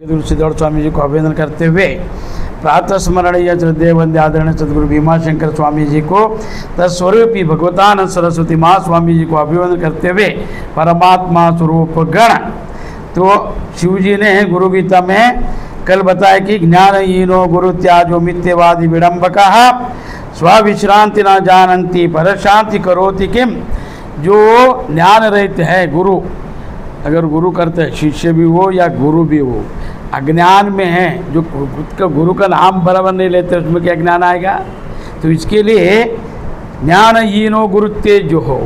तुलसीदास स्वामी जी को अभिनंदन करते हुए प्रातः स्मरणीय श्रद्धेय वंदे आदरणीय सदगुरु भीमाशंकर स्वामी जी को तत्स्वरूपी भगवतानंद सरस्वती माँ स्वामी जी को अभिवंदन करते हुए परमात्मा स्वरूप गण। तो शिव जी ने गुरु गीता में कल बताया कि ज्ञानहीनो गुरु त्याजो मिथ्यवादी विडंबका स्वविश्रांति न जानन्ति परशांति करोति किम। जो ज्ञान रहित है गुरु, अगर गुरु करते हैं शिष्य भी हो या गुरु भी हो, अज्ञान में है, जो खुद का गुरु का नाम बराबर नहीं लेते उसमें क्या ज्ञान आएगा। तो इसके लिए ज्ञानहीनो गुरु तेज जो हो,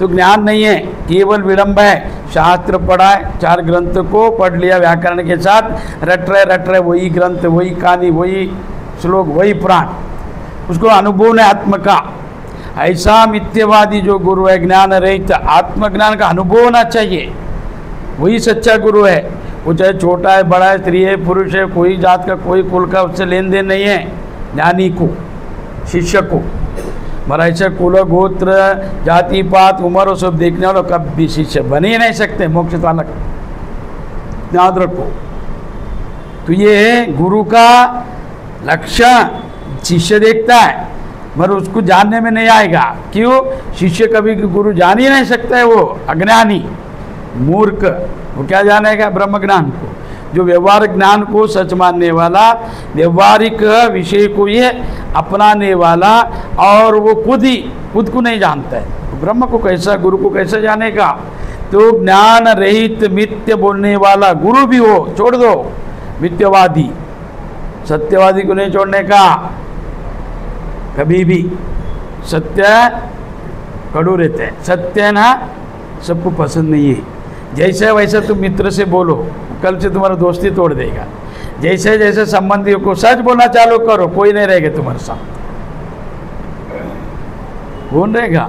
तो ज्ञान नहीं है, केवल विडंब है। शास्त्र पढ़ा है, 4 ग्रंथ को पढ़ लिया व्याकरण के साथ, रट रहे वही ग्रंथ, वही कहानी, वही श्लोक, वही पुराण, उसको अनुभव है आत्म का। ऐसा मिथ्यवादी जो गुरु है ज्ञान रहित, आत्मज्ञान का अनुभव होना चाहिए, वही सच्चा गुरु है। वो चाहे छोटा है, बड़ा है, स्त्री है, पुरुष है, कोई जात का, कोई कुल का उससे लेन देन नहीं है। ज्ञानी को, शिष्य को, मरा ऐसे कुल गोत्र जाति पात उम्र वो सब देखने वालों कभी शिष्य बन ही नहीं सकते, मोक्ष तालक याद रखो। तो ये गुरु का लक्षण शिष्य देखता है मगर उसको जानने में नहीं आएगा। क्यों? शिष्य कभी गुरु जान ही नहीं सकता है, वो अज्ञानी मूर्ख, वो क्या जानेगा ब्रह्म ज्ञान को। जो व्यवहारिक ज्ञान को सच मानने वाला, व्यवहारिक विषय को ये अपनाने वाला, और वो खुद को नहीं जानता है, ब्रह्म को कैसा, गुरु को कैसा जानेगा। तो ज्ञान रहित मिथ्य बोलने वाला गुरु भी हो, छोड़ दो। मिथ्यवादी, सत्यवादी को नहीं छोड़ने का कभी भी। सत्य कड़ू रहते हैं, सत्य ना सबको पसंद नहीं है। जैसे वैसे तुम मित्र से बोलो, कल से तुम्हारा दोस्ती तोड़ देगा। जैसे जैसे संबंधियों को सच बोलना चालू करो, कोई नहीं रहेगा तुम्हारे साथ, कौन रहेगा।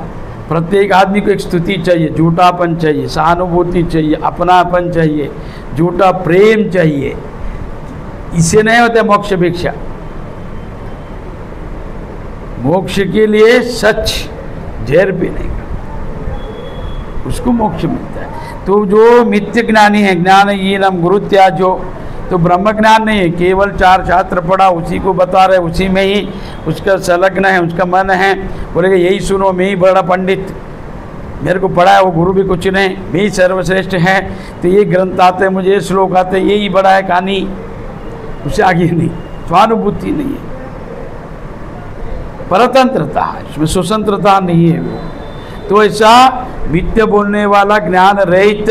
प्रत्येक आदमी को एक स्तुति चाहिए, झूठापन चाहिए, सहानुभूति चाहिए, अपनापन चाहिए, झूठा प्रेम चाहिए। इससे नहीं होता मोक्ष भिक्षा। मोक्ष के लिए सच झेर पीने का, उसको मोक्ष मिलता है। तो जो मिथ्य ज्ञानी है, ज्ञानहीनम गुरु त्याजो, तो ब्रह्म ज्ञान नहीं है, केवल 4 शास्त्र पढ़ा, उसी को बता रहे, उसी में ही उसका संलग्न है, उसका मन है। बोलेगा यही सुनो, मैं ही बड़ा पंडित, मेरे को पढ़ा है, वो गुरु भी कुछ नहीं, मैं ही सर्वश्रेष्ठ है। तो ये ग्रंथ आते हैं, मुझे ये श्लोक आते हैं, यही बड़ा है कहानी, उससे आगे नहीं। स्वानुभूति नहीं है, परतंत्रता है, इसमें स्वतंत्रता नहीं है वो। तो ऐसा मिथ्य बोलने वाला, ज्ञान रहित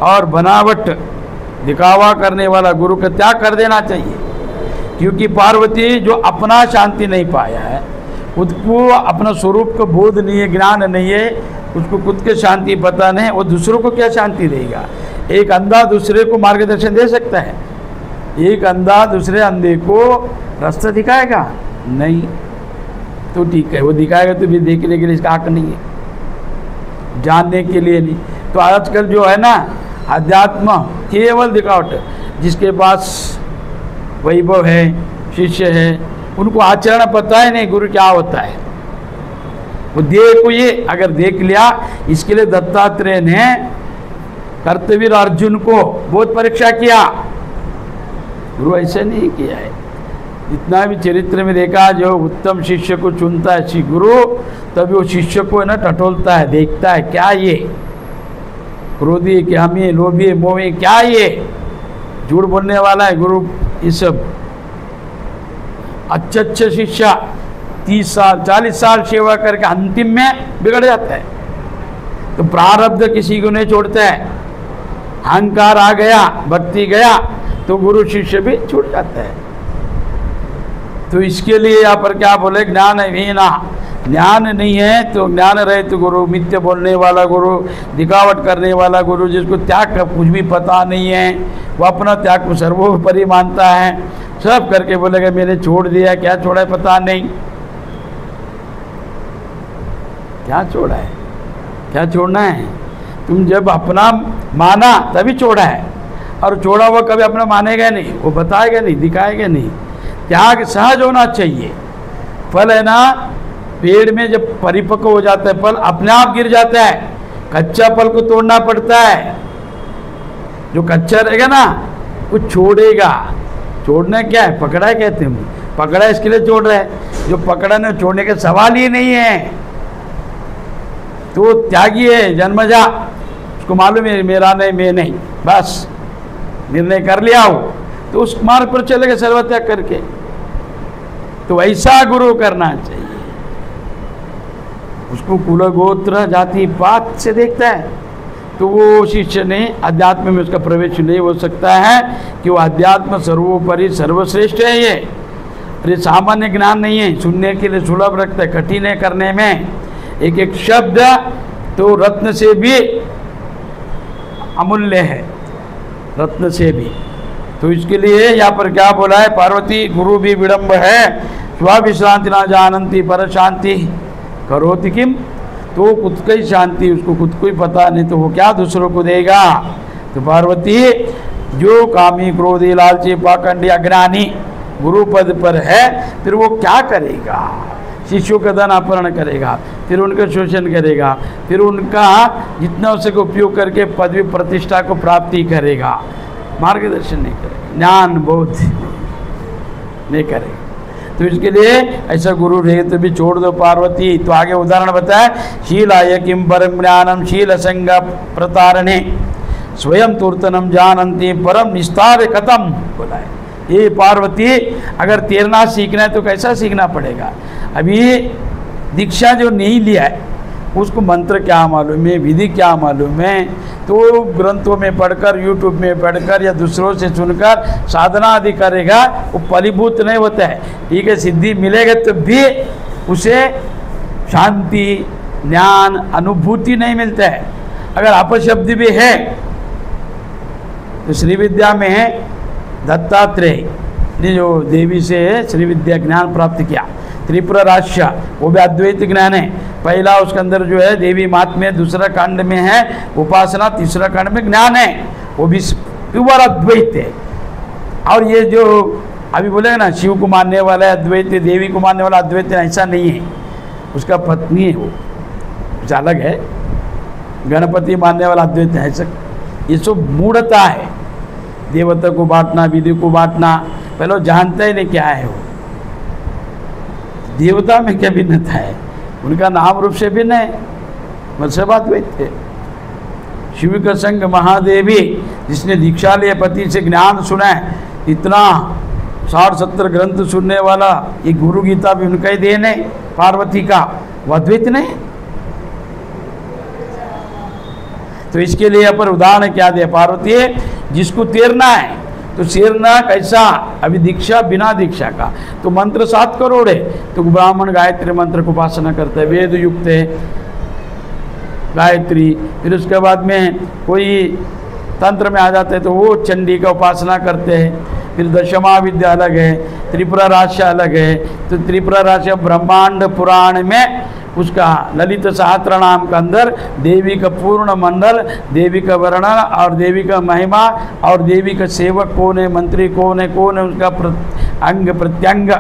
और बनावट दिखावा करने वाला गुरु का त्याग कर देना चाहिए। क्योंकि पार्वती जो अपना शांति नहीं पाया है, खुद को अपना स्वरूप का बोध नहीं है, ज्ञान नहीं है, उसको खुद के शांति पता नहीं, वो दूसरों को क्या शांति देगा। एक अंधा दूसरे को मार्गदर्शन दे सकता है, एक अंधा दूसरे अंधे को रास्ता दिखाएगा नहीं। तो ठीक है, वो दिखाएगा तो भी देखने के लिए इसका हक नहीं है, जानने के लिए नहीं। तो आजकल जो है ना अध्यात्म केवल दिखावट, जिसके पास वैभव है, शिष्य है, उनको आचरण पता है नहीं गुरु क्या होता है। वो देखो, ये अगर देख लिया, इसके लिए दत्तात्रेय ने कर्तवीर अर्जुन को बहुत परीक्षा किया। गुरु ऐसे नहीं किया है। जितना भी चरित्र में देखा, जो उत्तम शिष्य को चुनता है श्री गुरु, तभी वो शिष्य को है ना टटोलता है, देखता है क्या ये क्रोधी, क्या हम ये लोभी, मोही, क्या ये झूठ बोलने वाला है गुरु। ये सब अच्छे शिष्य 30 साल 40 साल सेवा करके अंतिम में बिगड़ जाता है। तो प्रारब्ध किसी को नहीं छोड़ता है। अहंकार आ गया, भक्ति गया, तो गुरु शिष्य भी छूट जाता है। तो इसके लिए यहाँ पर क्या बोले, ज्ञानहीना, ज्ञान नहीं है तो ज्ञान रहे तो गुरु, मिथ्य बोलने वाला गुरु, दिखावट करने वाला गुरु, जिसको त्याग का कुछ भी पता नहीं है, वो अपना त्याग को सर्वोपरि मानता है, सब करके बोलेगा मैंने छोड़ दिया। क्या छोड़ा है पता नहीं, क्या छोड़ा है, क्या छोड़ना है। तुम जब अपना माना तभी छोड़ा है, और छोड़ा हुआ कभी अपना मानेगा नहीं, वो बताएगा नहीं, दिखाएगा नहीं। त्याग सहज होना चाहिए। फल है ना, पेड़ में जब परिपक्व हो जाता है फल अपने आप गिर जाता है, कच्चा फल को तोड़ना पड़ता है। जो कच्चा रहेगा ना कुछ छोड़ेगा। छोड़ना क्या है? पकड़ा है कहते हैं, पकड़ा इसके लिए छोड़ रहा है। जो पकड़ा ने छोड़ने का सवाल ही नहीं है। तो त्यागी है जन्मजा, उसको मालूम है मेरा नहीं, मैं नहीं, बस निर्णय कर लिया हो तो उस मार्ग पर चलेगा सर्वत्याग करके। तो ऐसा गुरु करना चाहिए। उसको कुल गोत्र जाति पात से देखता है तो वो शिष्य ने अध्यात्म में उसका प्रवेश नहीं हो सकता है कि वो अध्यात्म सर्वोपरि सर्वश्रेष्ठ है। ये सामान्य ज्ञान नहीं है, सुनने के लिए सुलभ रखता है, कठिन है करने में। एक एक शब्द तो रत्न से भी अमूल्य है, रत्न से भी। तो इसके लिए यहाँ पर क्या बोला है? पार्वती गुरु भी विडम्ब है, स्वाविश्रांति ना जानती पर शांति करोति किम। तो खुद की शांति उसको खुद को ही पता नहीं तो वो क्या दूसरों को देगा। तो पार्वती जो कामी क्रोधी लालची पाखंडी अज्ञानी गुरु पद पर है, फिर वो क्या करेगा? शिष्यों का धन अपहरण करेगा, फिर उनका शोषण करेगा, फिर उनका जितना उसे उपयोग करके पदवी प्रतिष्ठा को प्राप्ति करेगा, मार्गदर्शन नहीं करेगा, ज्ञान बोध नहीं करेगा। तो इसके लिए ऐसा गुरु रहे तो भी छोड़ दो पार्वती। तो आगे उदाहरण बताए, शीलाय किम परम ज्ञानम शील संग प्रतारणे स्वयं तुर्तनम जानन्ति परम निस्तार कथम बोला है। ये पार्वती अगर तैरना सीखना है तो कैसा सीखना पड़ेगा? अभी दीक्षा जो नहीं लिया है उसको मंत्र क्या मालूम है, विधि क्या मालूम है, तो ग्रंथों में पढ़कर, यूट्यूब में पढ़कर या दूसरों से सुनकर साधना आदि करेगा, वो फलीभूत नहीं होता है। ठीक है, सिद्धि मिलेगा तो भी उसे शांति ज्ञान अनुभूति नहीं मिलता है। अगर अपशब्द भी है तो श्री विद्या में है दत्तात्रेय ने जो देवी से श्री विद्या ज्ञान प्राप्त किया, त्रिपुरा राश्य वो भी अद्वैत ज्ञान है। पहला उसके अंदर जो है देवी महात्म्य, दूसरा कांड में है उपासना, तीसरा कांड में ज्ञान है, वो भी प्योर अद्वैत है। और ये जो अभी बोलेगा ना शिव को मानने वाला है अद्वैत, देवी को मानने वाला अद्वैत, ऐसा नहीं है। उसका पत्नी है वो, कुछ अलग है। गणपति मानने वाला अद्वैत है, ऐसा ये सब मूढ़ता है। देवता को बांटना, विधि को बांटना, पहले जानता ही नहीं क्या है वो। देवता में क्या भिन्नता है? उनका नाम रूप से भिन्न है, मतलब अद्वैत है। शिव का संग महादेवी जिसने दीक्षा लिया, पति से ज्ञान सुना है, इतना 60-70 ग्रंथ सुनने वाला, ये गुरु गीता भी उनका ही देन है पार्वती का, वो अद्वैत नहीं। तो इसके लिए यहाँ पर उदाहरण क्या दिया? पार्वती जिसको तैरना है तो तैरना कैसा? अभी दीक्षा बिना दीक्षा का तो मंत्र 7 करोड़ है, तो ब्राह्मण गायत्री मंत्र को उपासना करते हैं, वेद युक्त है गायत्री। फिर उसके बाद में कोई तंत्र में आ जाते हैं तो वो चंडी का उपासना करते हैं। फिर दशमा विद्या अलग है, त्रिपुरा राशि अलग है। तो त्रिपुरा राशि ब्रह्मांड पुराण में उसका ललित सहस्त्र नाम के अंदर देवी का पूर्ण मंडल, देवी का वर्णन और देवी का महिमा और देवी का सेवक कौन है, मंत्री कौन है, उसका अंग प्रत्यंग,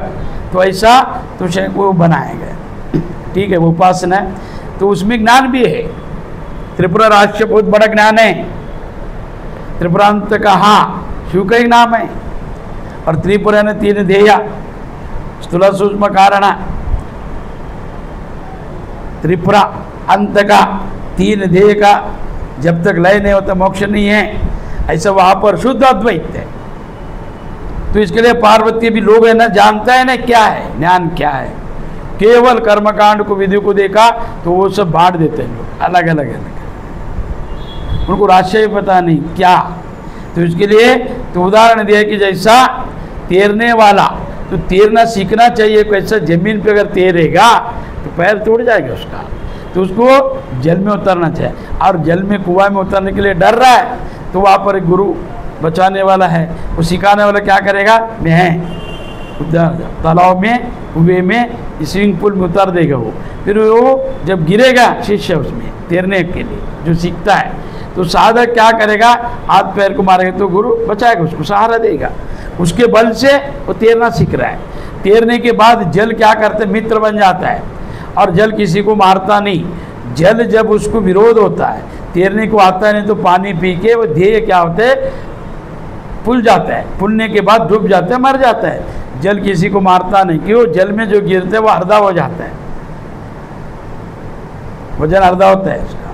तो ऐसा तो वो बनाया गया। ठीक है, वो उपासना है, तो उसमें ज्ञान भी है। त्रिपुरा राष्ट्र बहुत बड़ा ज्ञान है। त्रिपुरांत का हाँ शिव का ही नाम है। और त्रिपुरा ने 3 ध्येय, स्थूल सूक्ष्म कारण, त्रिपुरा अंत का 3 ध्येय का जब तक लय नहीं होता मोक्ष नहीं है, ऐसा वहाँ पर शुद्ध अद्वैत है। तो इसके लिए पार्वती भी लोग है ना जानता है ना क्या है, ज्ञान क्या है। केवल कर्मकांड को विधि को देखा तो वो सब बांट देते हैं लोग अलग अलग अलग, उनको राशि भी पता नहीं क्या। तो इसके लिए तो उदाहरण दिया कि जैसा तैरने वाला तो तैरना सीखना चाहिए। कैसा जमीन पे अगर तैरेगा तो पैर टूट जाएगा उसका, तो उसको जल में उतरना चाहिए। और जल में कुआं में उतरने के लिए डर रहा है तो वहाँ पर एक गुरु बचाने वाला है, वो सिखाने वाला क्या करेगा, मैं तालाब में कुएं में स्विमिंग पूल में उतार देगा वो। फिर वो जब गिरेगा शिष्य उसमें तैरने के लिए जो सीखता है तो साधक क्या करेगा, हाथ पैर को मारेगा तो गुरु बचाएगा, उसको सहारा देगा। उसके बल से वो तैरना सीख रहा है। तैरने के बाद जल क्या करते, मित्र बन जाता है। और जल किसी को मारता नहीं। जल जब उसको विरोध होता है, तैरने को आता है नहीं तो पानी पी के वो ध्येय क्या होते, फूल जाता है, फूलने के बाद डूब जाता है, मर जाता है। जल किसी को मारता नहीं, क्यों? जल में जो गिरते हैं वो अर्धा हो जाता है, वजन अर्धा होता है उसका।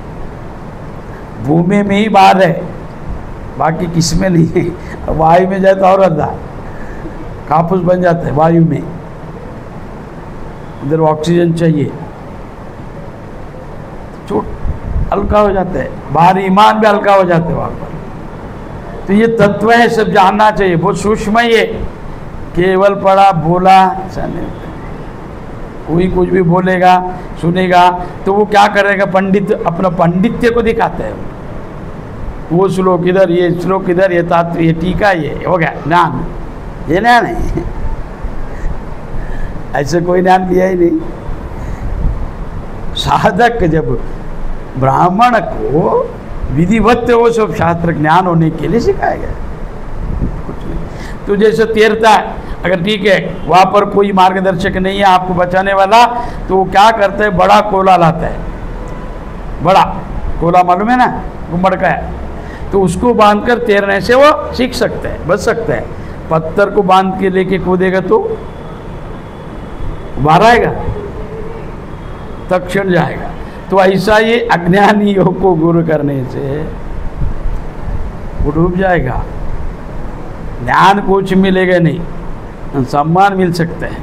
भूमि में ही बाहर है, बाकी किस में नहीं है। वायु में जाए तो और अर्धा कापूस बन जाता है वायु में, उधर ऑक्सीजन चाहिए, चोट हल्का हो जाता है, बाहरी ईमान भी हल्का हो जाते हैं वहाँ पर। तो ये तत्व है, सब जानना चाहिए, बहुत सूक्ष्म है ये। केवल पढ़ा बोला ऐसा नहीं होता। कोई कुछ भी बोलेगा सुनेगा तो वो क्या करेगा, पंडित अपना पांडित्य को दिखाता है। वो श्लोक इधर, ये श्लोक इधर, ये तात्व, ये टीका, ये हो गया ज्ञान। ये ज्ञान है ऐसे कोई ज्ञान लिया ही नहीं। साधक जब ब्राह्मण को विधिवत वो सब शास्त्र ज्ञान होने के लिए सिखाया गया, कुछ नहीं। तो जैसे तैरता है, अगर ठीक है वहाँ पर कोई मार्गदर्शक नहीं है आपको बचाने वाला, तो वो क्या करता है, बड़ा कोला लाता है। बड़ा कोला मालूम है ना, गुम्बड़ का है, तो उसको बांधकर तैरने से वो सीख सकता है, बच सकता है। पत्थर को बांध के लेके कूदेगा तो बाहर आएगा, तक्षण जाएगा। तो ऐसा ये अज्ञानियों को गुरु करने से वो डूब जाएगा। ज्ञान कुछ मिलेगा नहीं, सम्मान मिल सकता है,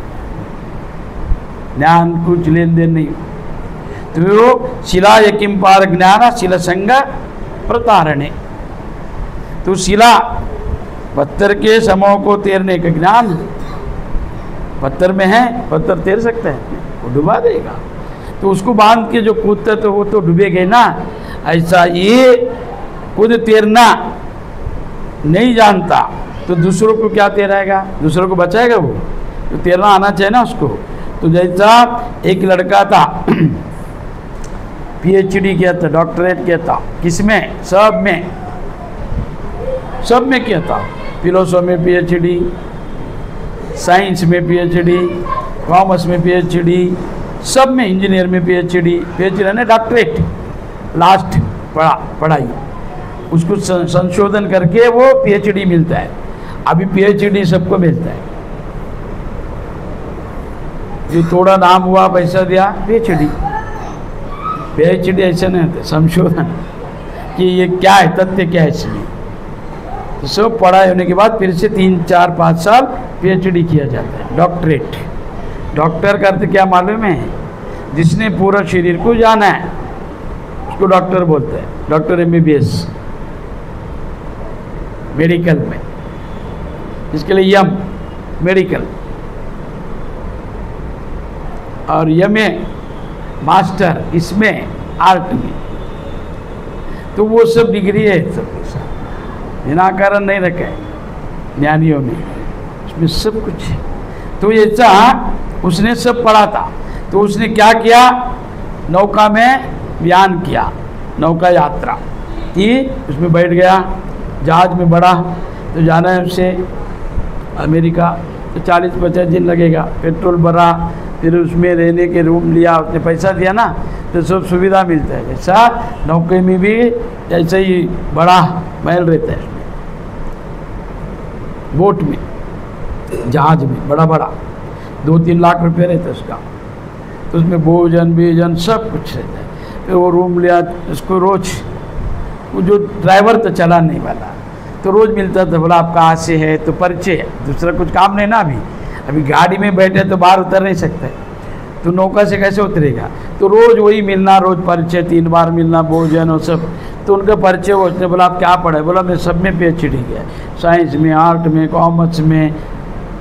ज्ञान कुछ लेन देन नहीं। तो शिला यकिम पार ज्ञान शिला संग प्रतारणे। तो शिला पत्थर के समूह को तैरने का ज्ञान पत्थर में है, पत्थर तैर सकता है, वो डुबा देगा। तो उसको बांध के जो कूदता तो वो तो डूबेगा ना। ऐसा ये खुद तैरना नहीं जानता तो दूसरों को क्या तैराएगा, दूसरों को बचाएगा वो? तो तैरना आना चाहिए ना उसको। तो जैसा एक लड़का था पीएचडी किया था, डॉक्टरेट किया था, किसमें? सब में किया था। फिलोसॉफी में पीएचडी, साइंस में पीएचडी, कॉमर्स में पीएचडी, सब में, इंजीनियर में पीएचडी ने डॉक्टरेट लास्ट पढ़ाई, उसको संशोधन करके वो पीएचडी मिलता है। अभी पीएचडी सबको मिलता है, जो थोड़ा नाम हुआ पैसा दिया पीएचडी ऐसा नहीं होता, संशोधन कि ये क्या है, तथ्य क्या है इसमें। तो सब पढ़ाई होने के बाद फिर से 3, 4, 5 साल पीएचडी किया जाता है, डॉक्टरेट। डॉक्टर का अर्थ क्या मालूम है? जिसने पूरा शरीर को जाना है उसको डॉक्टर बोलते हैं। डॉक्टर MBBS मेडिकल में, इसके लिए यम मेडिकल, और यम मास्टर इसमें आर्ट में। तो वो सब डिग्री है, सब बिना कारण नहीं रखा है ज्ञानियों ने, उसमें सब कुछ है। तो ऐसा उसने सब पढ़ा था। तो उसने क्या किया, नौका में बयान किया, नौका यात्रा की, उसमें बैठ गया, जहाज में बढ़ा। तो जाना है उससे अमेरिका, तो 40-50 दिन लगेगा। पेट्रोल भरा, फिर उसमें रहने के रूम लिया, उसने पैसा दिया ना, तो सब सुविधा मिलता है। ऐसा नौके में भी ऐसे ही बड़ा महल रहता है, बोट में, जहाज में बड़ा 2-3 लाख रुपये रहता है उसका। तो उसमें भोजन बीजन सब कुछ रहता है। फिर वो रूम लिया, उसको रोज वो जो ड्राइवर तो चला नहीं वाला, तो रोज़ मिलता था, बोला आप कहाँ से है, तो परिचय है, दूसरा कुछ काम नहीं ना। अभी गाड़ी में बैठे तो बाहर उतर नहीं सकते, तो नौका से कैसे उतरेगा? तो रोज़ वही मिलना, रोज़ परिचय, 3 बार मिलना, भोजन और सब। तो उनका परिचय हो, उसने बोला आप क्या पढ़े? बोला मैं सब में PhD किया, साइंस में, आर्ट में, कॉमर्स में,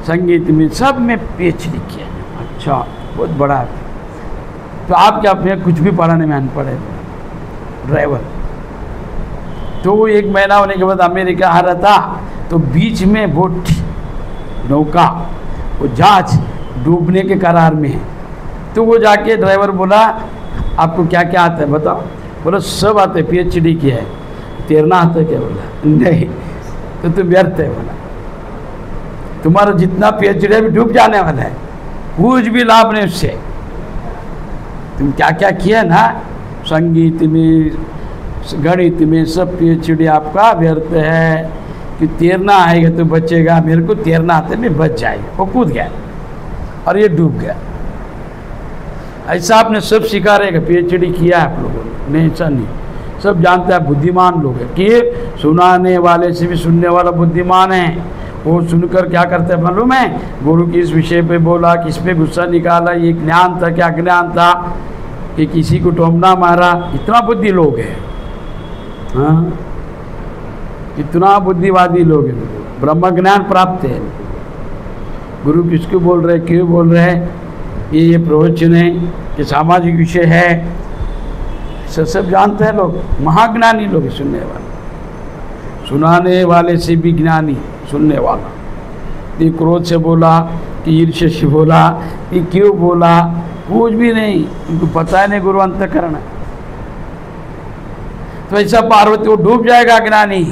संगीत में, सब में PhD किया। अच्छा, बहुत बड़ा है। तो आप क्या, मैं कुछ भी पढ़ाने में अनपढ़ है, ड्राइवर। तो वो 1 महीना होने के बाद अमेरिका आ रहा था, तो बीच में बोट, नौका, वो जहाज डूबने के करार में है। तो वो जाके ड्राइवर बोला आपको क्या क्या आता है बताओ? बोला सब आता है, PhD किया है। तैरना आता है क्या? बोला नहीं। तो तुम व्यर्थ है। बोला तुम्हारा जितना PhD है भी डूब जाने वाला है, कुछ भी लाभ नहीं उससे। तुम क्या क्या किया ना, संगीत में, गणित में, सब PhD आपका व्यर्थ है। कि तैरना आएगा तो बचेगा, मेरे को तैरना आते मैं बच जाएगा। वो कूद गया और ये डूब गया। ऐसा आपने सब सिखा रहेगा, PhD किया है आप लोगों ने, नहीं ऐसा नहीं, सब जानते हैं, बुद्धिमान लोग हैं कि सुनाने वाले से भी सुनने वाला बुद्धिमान है। वो सुनकर क्या करते हैं मालूम है, गुरु किस विषय पे बोला, किस पे गुस्सा निकाला, ये ज्ञान था क्या अज्ञान था, कि किसी को टोमना मारा, इतना बुद्धि लोग हैं। हाँ, इतना बुद्धिवादी लोग हैं, ब्रह्म ज्ञान प्राप्त है। गुरु किसको बोल रहे, क्यों बोल रहे हैं, ये प्रवचन है, ये सामाजिक विषय है, सब जानते हैं लोग, महाज्ञानी लोग हैं सुनने वाले, सुनाने वाले से भी ज्ञानी सुनने वाला। ये क्रोध से बोला कि ईर्ष्या से बोला, ये क्यों बोला, कुछ भी नहीं, उनको पता है नहीं गुरु अंतःकरण है। तो ऐसा पार्वती वो डूब जाएगा अज्ञानी।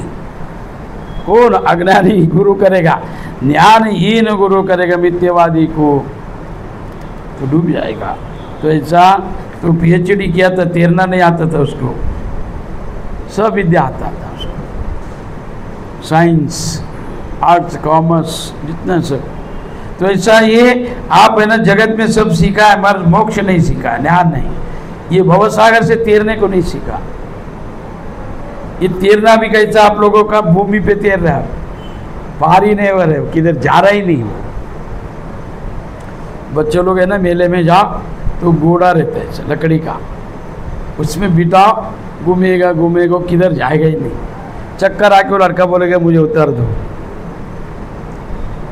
कौन अज्ञानी गुरु करेगा, ज्ञानहीन गुरु करेगा मिथ्यावादी को, तो डूब जाएगा। तो ऐसा तो PhD किया था, तैरना नहीं आता था उसको, सब विद्या आता था उसको, साइंस, आर्ट्स, कॉमर्स, जितना सब। तो ऐसा ये आप है ना जगत में सब सीखा है, मगर मोक्ष नहीं सीखा, ज्ञान नहीं। ये भवसागर से तैरने को नहीं सीखा। ये तैरना भी कैसा आप लोगों का, भूमि पे तैर रहा है, पार ही नहीं हो रहे, किधर जा रहा ही नहीं। बच्चे लोग है ना मेले में जाओ तो घोड़ा रहता है लकड़ी का, उसमें बिठाओ, घूमेगा घूमेगा, किधर जाएगा ही नहीं। चक्कर आके वो लड़का बोलेगा मुझे उतार दो।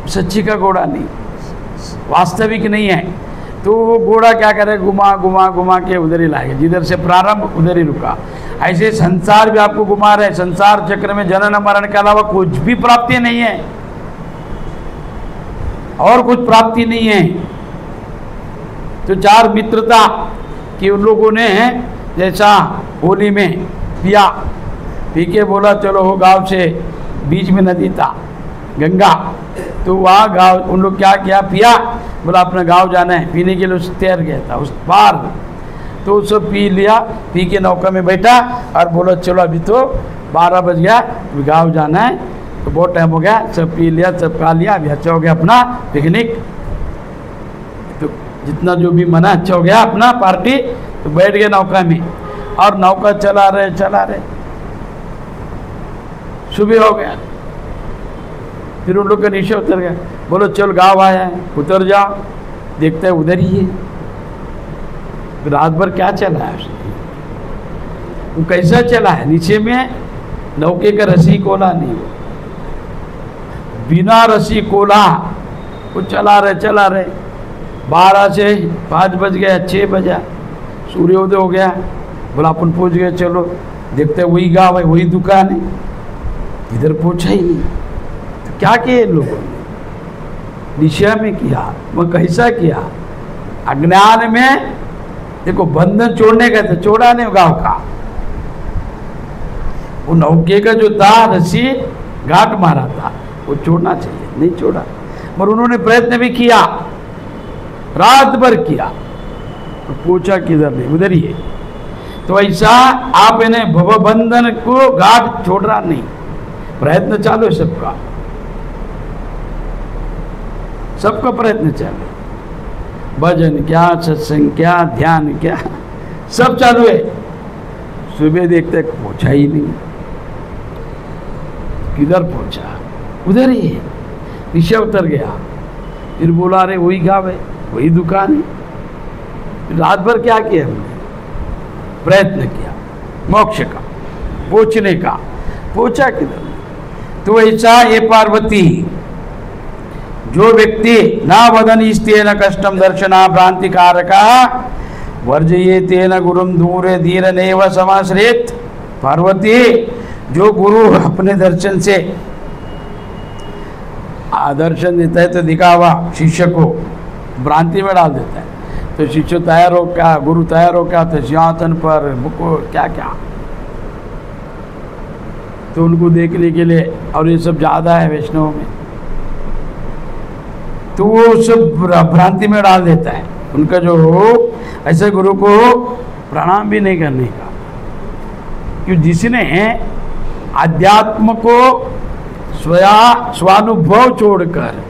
सच्ची का घोड़ा नहीं, वास्तविक नहीं है। तो वो घोड़ा क्या करे, घुमा घुमा घुमा के उधर ही लाएगा, जिधर से प्रारंभ उधर ही रुका। ऐसे संसार भी आपको घुमा रहे, संसार चक्र में जनन मरण के अलावा कुछ भी प्राप्ति नहीं है, और कुछ प्राप्ति नहीं है। तो चार मित्रता कि उन लोगों ने जैसा होली में पिया, पी के बोला चलो हो, गांव से बीच में नदी था गंगा, तो वहाँ गांव उन लोग क्या किया, पिया, बोला अपना गांव जाना है, पीने के लिए उस तैर गया था उस पार। तो उसको पी लिया, पी के नौका में बैठा और बोला चलो अभी तो 12 बज गया, गांव जाना है, तो बहुत टाइम हो गया, सब पी लिया, सब खा लिया, अभी अच्छा हो गया अपना पिकनिक। तो जितना जो भी मना अच्छा हो गया अपना पार्टी, तो बैठ गए नौका में, और नौका चला रहे, सुबह हो गया। फिर उन लोग का नीचे उतर गया, बोलो चल गाँव आया है, उतर जाओ, देखते हैं उधर ही है। रात भर क्या चला है उसने, वो कैसा चला है, नीचे में नौके का रस्सी कोला नहीं, बिना रस्सी कोला वो चला रहे। 12 से 5 बज गया, 6 बजा, सूर्योदय हो गया, बोला अपन पहुँच गए, चलो देखते हैं वही गाँव है, वही दुकान है, इधर पहुँचा ही नहीं। तो क्या किए लोगों ने, दिशा में किया, वह कैसा किया, अज्ञान में। देखो बंधन छोड़ने का था, छोड़ा नहीं गाँव का, वो नौके का जो था रस्सी घाट मारा था, वो छोड़ना चाहिए, नहीं छोड़ा। पर उन्होंने प्रयत्न भी किया, रात भर किया, तो पूछा किधर नहीं, उधर ही है। तो ऐसा आप इन्हें भवबंधन को घाट छोड़ रहा नहीं, प्रयत्न चालू है सबका प्रयत्न चालू, भजन क्या, सत्संग क्या, ध्यान क्या, सब चालू है। सुबह देखते पहुंचा ही नहीं, किधर पहुंचा, उधर ही है, नीचे उतर गया। फिर बोला अरे वही गाँव है, वही दुकान है। रात भर क्या किया हमने, प्रयत्न किया मोक्ष का, पहुंचने का, पहुंचा किधर। तो ऐसा ये पार्वती, जो व्यक्ति ना वदन स्तेन कष्टम दर्शना भ्रांति कारका वर्जये तेन गुरुम दूरे धीर नेव समाश्रित। पार्वती, जो गुरु अपने दर्शन से दर्शन देता है तो दिखावा शिष्य को भ्रांति में डाल देता है, तो शिष्य तैयार हो क्या, गुरु तैयार हो क्या, तो सिंहासन पर मुको क्या क्या, तो उनको देखने के लिए, और ये सब ज़्यादा है वैष्णव में, तो वो सब भ्रांति में डाल देता है। उनका जो हो ऐसे गुरु को प्रणाम भी नहीं करने का, क्यों, जिसने अध्यात्म को स्वानुभव छोड़कर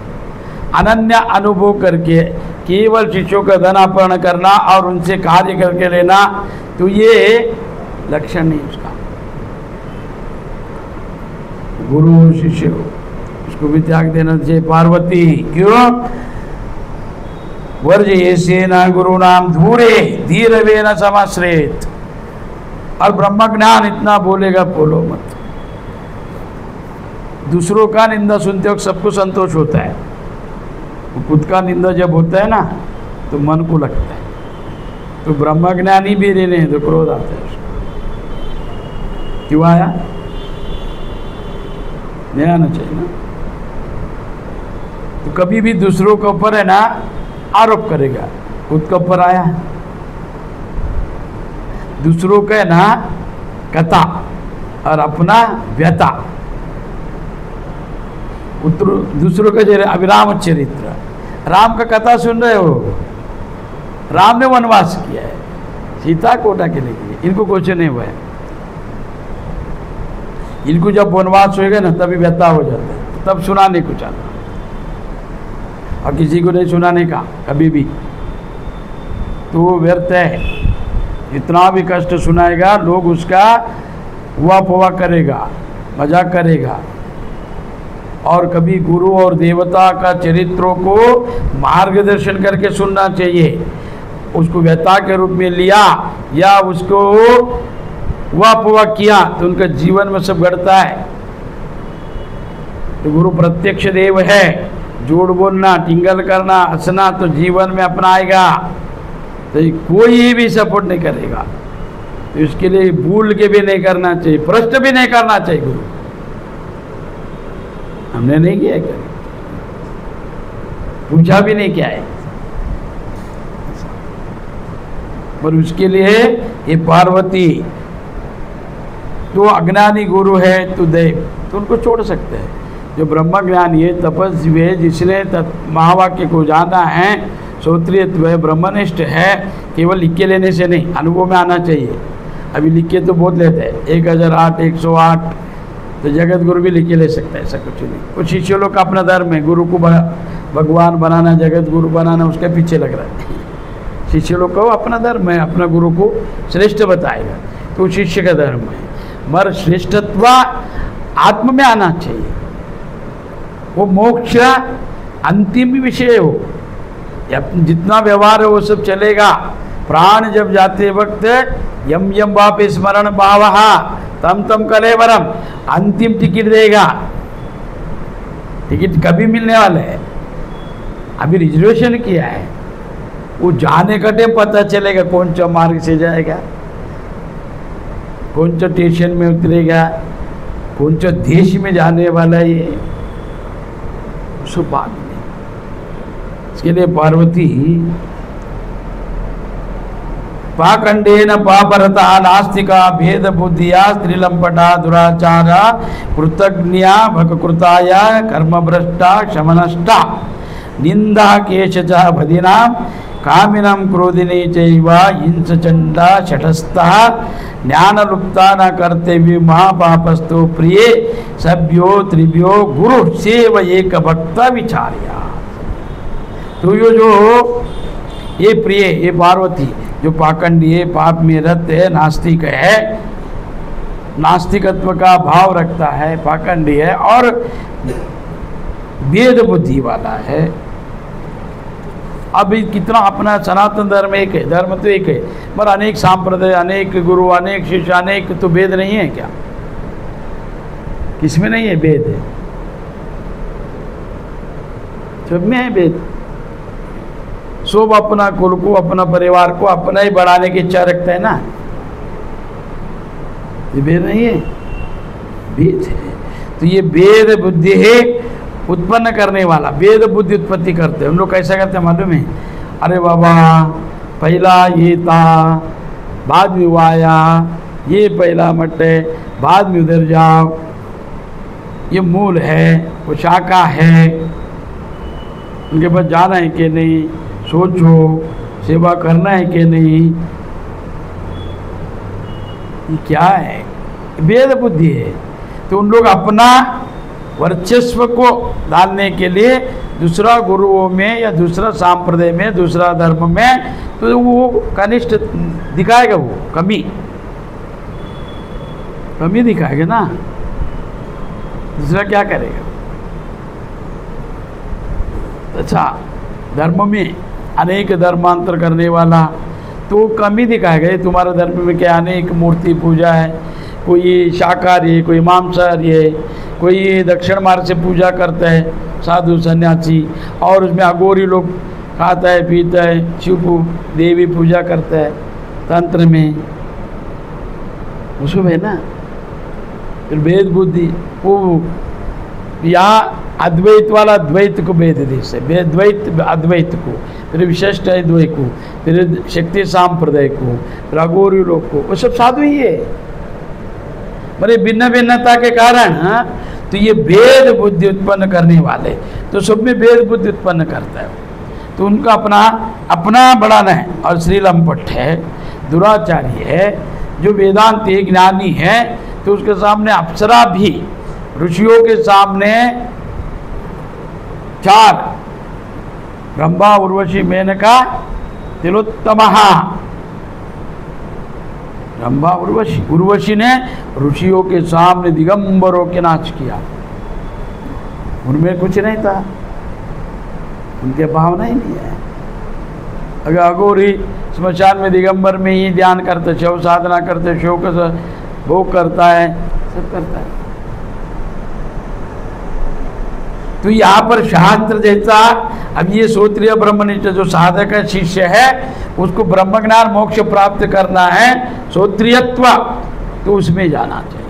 अनन्य अनुभव करके केवल शिष्यों का धन अपहरण करना और उनसे कार्य करके लेना, तो ये लक्षण नहीं उसका। गुरु शिष्य उसको भी त्याग देना चाहिए। पार्वती क्यों? वर्जयसे न गुरु नाम धूरे धीरवे न समाश्रेत। और ब्रह्म ज्ञान इतना बोलेगा, बोलो मत। दूसरों का निंदा सुनते वक्त सबको संतोष होता है, खुद का निंदा जब होता है ना तो मन को लगता है। तो ब्रह्म ज्ञानी भी रहने तो क्रोध आता है उसको। क्यों आया? नहीं आना चाहिए ना। तो कभी भी दूसरों के ऊपर है ना आरोप करेगा, खुद के ऊपर आया। दूसरों का है ना कथा और अपना व्यथा। दूसरों का जो अभिराम चरित्र, राम का कथा सुन रहे हो, राम ने वनवास किया है, सीता को उठा के ले गई, इनको कुछ नहीं हुआ है। इनको जब वनवास होएगा ना तभी व्यथा हो जाता है, तब सुनाने को चाहता, और किसी को नहीं सुनाने का कभी भी, तो वो व्यर्थ है। इतना भी कष्ट सुनाएगा, लोग उसका हुआ पुआ करेगा, मजाक करेगा। और कभी गुरु और देवता का चरित्रों को मार्गदर्शन करके सुनना चाहिए। उसको व्यथा के रूप में लिया या उसको हुआ पुआ किया तो उनका जीवन में सब घटता है। तो गुरु प्रत्यक्ष देव है, जोड़ बोलना, टिंगल करना, हंसना तो जीवन में अपनाएगा, तो कोई भी सपोर्ट नहीं करेगा। तो इसके लिए भूल के भी नहीं करना चाहिए, प्रश्न भी नहीं करना चाहिए। गुरु हमने नहीं किया, क्या पूछा भी नहीं क्या है, पर उसके लिए ये पार्वती तो अज्ञानी गुरु है तो देव, तो उनको छोड़ सकते हैं। जो ब्रह्म ज्ञानी है, तपस्वी है, जिसने महावाक्य को जाना है, श्रोत्रियत्व है, ब्रह्मनिष्ठ है, केवल लिख के लेने से नहीं, अनुभव में आना चाहिए। अभी लिख के तो बहुत लेते हैं, 1008, 108, तो जगत गुरु भी लिख के ले सकता है, ऐसा कुछ नहीं। कुछ शिष्य लोग का अपना धर्म है, गुरु को भगवान बनाना, जगत गुरु बनाना, उसके पीछे लग रहा है। शिष्य लोग का अपना धर्म है, अपना गुरु को श्रेष्ठ बताएगा, तो शिष्य का धर्म है। मगर श्रेष्ठत्व आत्म में आना चाहिए, वो मोक्ष अंतिम विषय हो। जितना व्यवहार है वो सब चलेगा। प्राण जब जाते वक्त यम यम वापे स्मरण भावहा तम तम कलेवरम, अंतिम टिकट देगा। टिकट कभी मिलने वाला है, अभी रिजर्वेशन किया है, वो जाने का टाइम पता चलेगा कौन सा मार्ग से जाएगा, कौन सा स्टेशन में उतरेगा, कौन सा देश में जाने वाला है, ये सब बात नहीं। इसके लिए पार्वती पाखंडेन पापरता नास्तिका भेद बुद्धिया स्त्रीलंपटा दुराचारा कृतज्ञा भगकृताया कर्मभ्रष्टा क्षमनष्टा निंदा केशचा भदिनाम कामिनम क्रोधिनी चैव हिंसचंडा शठस्था ज्ञानलुप्ता न कर्तव्य महापापस्तु प्रिय सभ्यो त्रिभ्यो गुरु सेव एक भक्त विचार्या। तो ये प्रिय, ये पार्वती जो पाखंडी है, पाप में रत है, नास्तिक है, नास्तिकत्व का भाव रखता है, पाखंडी है और भेद बुद्धि वाला है। अब कितना अपना सनातन धर्म एक है, धर्म तो एक है, पर अनेक सांप्रदाय, अनेक गुरु, अनेक शिष्य, अनेक, तो भेद नहीं है क्या? किसमें नहीं है भेद? है सब में है भेद। सब अपना कुल को, अपना परिवार को अपना ही बढ़ाने की इच्छा रखता है ना, ये भेद नहीं है, भेद है। तो ये भेद बुद्धि है उत्पन्न करने वाला, भेद बुद्धि उत्पत्ति करते हैं। हम लोग कैसा करते हैं मालूम है? अरे बाबा पहला ये था, बाद में वो आया, ये पहला मट है, बाद में उधर जाओ, ये मूल है, वो शाखा है, उनके पास जाना है कि नहीं, सोचो सेवा करना है कि नहीं, ये क्या है? भेद बुद्धि है। तो उन लोग अपना वर्चस्व को डालने के लिए दूसरा गुरुओं में या दूसरा सांप्रदाय में, दूसरा धर्म में, तो वो कनिष्ठ दिखाएगा, वो कमी दिखाएगा ना, दूसरा क्या करेगा। अच्छा, धर्म में अनेक धर्मांतर करने वाला तो कमी दिखाएगा। ये तुम्हारे धर्म में क्या अनेक मूर्ति पूजा है, कोई शाकाहारी है, कोई मांसाहारी है, कोई दक्षिण मार्ग से पूजा करता है साधु सन्यासी, और उसमें अघोरी लोग खाता है पीता है, शिव देवी पूजा करता है तंत्र में, उसमें है ना। फिर भेद बुद्धि, वो यहाँ अद्वैत वाला द्वैत को भेद देश है, द्वैत अद्वैत को, फिर विशिष्ट अद्वैत को, फिर शक्ति सांप्रदाय को, फिर अघोरी लोग को, वो सब साधु ही है। बड़े भिन्न भिन्नता के कारण तो ये भेद बुद्धि उत्पन्न करने वाले, तो सब में भेद बुद्धि उत्पन्न करता है, तो उनका अपना बढ़ाना है। और श्री लंपट है, दुराचारी है, जो वेदांती ज्ञानी है, तो उसके सामने अप्सरा भी, ऋषियों के सामने 4 ब्रह्मा उर्वशी मेनका तिलोत्तमः, ब्रह्मा उर्वशी ने ऋषियों के सामने दिगंबरों के नाच किया, उनमें कुछ नहीं था, उनके भावना ही नहीं है। अगर अघोरी स्मशान में दिगंबर में ही ध्यान करते, शिव साधना करते, शिव का भोग करता है, सब करता है। तो यहाँ पर शास्त्र जैसा, अब ये श्रोत्रिय ब्रह्मनिष्ठ जो साधक है, शिष्य है, उसको ब्रह्म ज्ञान मोक्ष प्राप्त करना है, श्रोत्रियत्व, तो उसमें जाना चाहिए।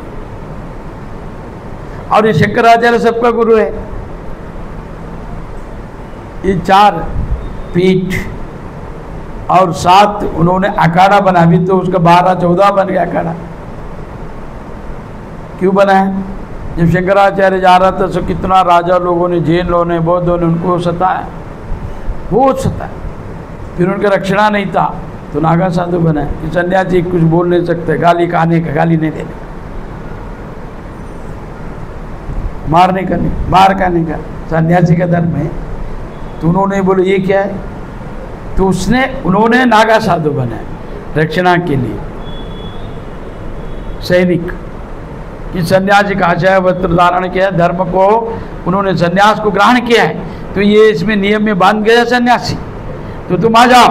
और ये शंकराचार्य सबका गुरु है। ये 4 पीठ और 7 उन्होंने अखाड़ा बना, भी तो उसका 12-14 बन गया अखाड़ा। क्यों बना है? जब शंकराचार्य जा रहा था तो कितना राजा लोगों ने, जैन लोगों ने, बौद्धों ने उनको सताया, बहुत सताया। फिर उनका रक्षणा नहीं था तो नागा साधु बना कि सन्यासी कुछ बोल नहीं सकते, गाली खाने का, गाली नहीं देने, मारने का नहीं, मार खाने का सन्यासी का धर्म है। तो उन्होंने बोले ये क्या है, तो उन्होंने नागा साधु बनाया रक्षणा के लिए, सैनिक कि सन्यासी का आचार्य वस्त्र धारण किया, धर्म को उन्होंने सन्यास को ग्रहण किया है, तो ये इसमें नियम में बांध गया सन्यासी, तो तुम आ जाओ,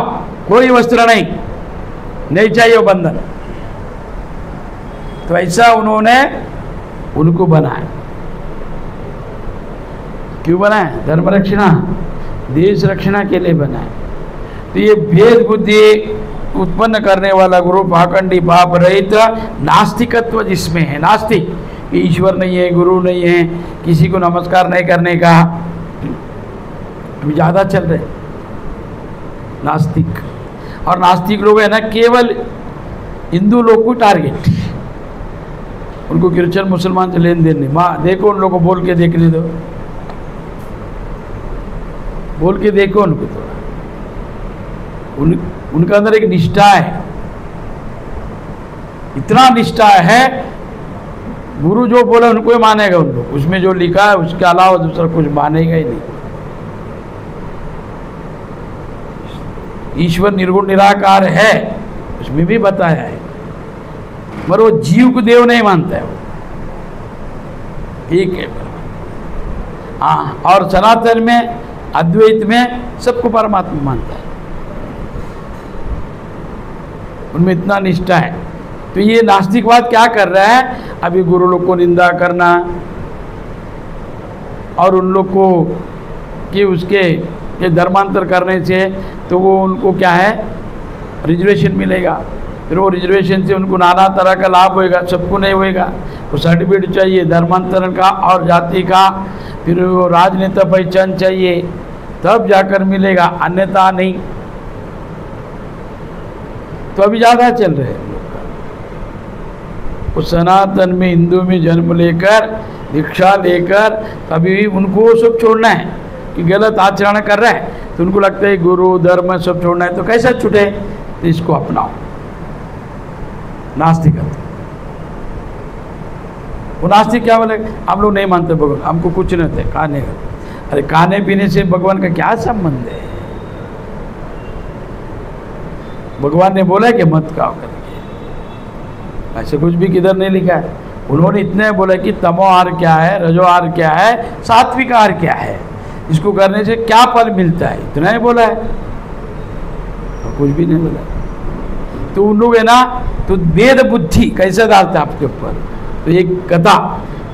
कोई वस्त्र नहीं चाहिए वो बंधन। तो ऐसा उन्होंने उनको बनाया। क्यों बनाया? धर्म रक्षणा, देश रक्षणा के लिए बनाया। तो ये भेद बुद्धि उत्पन्न करने वाला गुरु पाखंडी, पाप रहित नास्तिकत्व जिसमें है, नास्तिक, ईश्वर नहीं है, गुरु नहीं है, किसी को नमस्कार नहीं करने का, अभी ज़्यादा चल रहे नास्तिक। और नास्तिक लोग है ना, केवल हिंदू लोग को टारगेट, उनको क्रिश्चियन मुसलमान से लेन देन नहीं। माँ देखो उन लोगों को, बोल के देखने दो, बोल के देखो उनको थोड़ा, उनका अंदर एक निष्ठा है, इतना निष्ठा है, गुरु जो बोले उनको ही मानेगा उन लोग, उसमें जो लिखा है उसके अलावा दूसरा कुछ मानेगा ही नहीं। ईश्वर निर्गुण निराकार है, उसमें भी बताया है, मगर वो जीव को देव नहीं मानता है वो, ठीक है। हाँ, और सनातन में, अद्वैत में सबको परमात्मा मानता है, उनमें इतना निष्ठा है। तो ये नास्तिकवाद क्या कर रहा है, अभी गुरु लोग को निंदा करना, और उन लोग को कि उसके ये धर्मांतर करने से तो वो उनको क्या है, रिजर्वेशन मिलेगा, फिर वो रिजर्वेशन से उनको नाना तरह का लाभ होएगा, सबको नहीं होएगा, वो सर्टिफिकेट चाहिए धर्मांतरण का और जाति का, फिर वो राजनेता पहचान चाहिए, तब जाकर मिलेगा, अन्यथा नहीं। तो अभी ज़्यादा चल रहे हैं उस सनातन में, हिंदू में जन्म लेकर, दीक्षा लेकर, तभी उनको सब छोड़ना है कि गलत आचरण कर रहा है, तो उनको लगता है गुरु धर्म सब छोड़ना है, तो कैसे छूटे, तो इसको अपनाओ, नास्तिकत्व। वो नास्तिक क्या बोले, हम लोग नहीं मानते भगवान, हमको कुछ नहीं होते खाने का। अरे खाने पीने से भगवान का क्या संबंध है? भगवान ने बोला कि मत खाओ करके, ऐसे कुछ भी किधर नहीं लिखा है। उन्होंने इतने बोला कि तमोहार क्या है, रजोहार क्या है, सात्विक आहार क्या है, इसको करने से क्या फल मिलता है, इतना ही बोला है, और कुछ भी नहीं बोला। तो उन लोग है ना, तो वेद बुद्धि कैसे डालते आपके ऊपर। तो एक कथा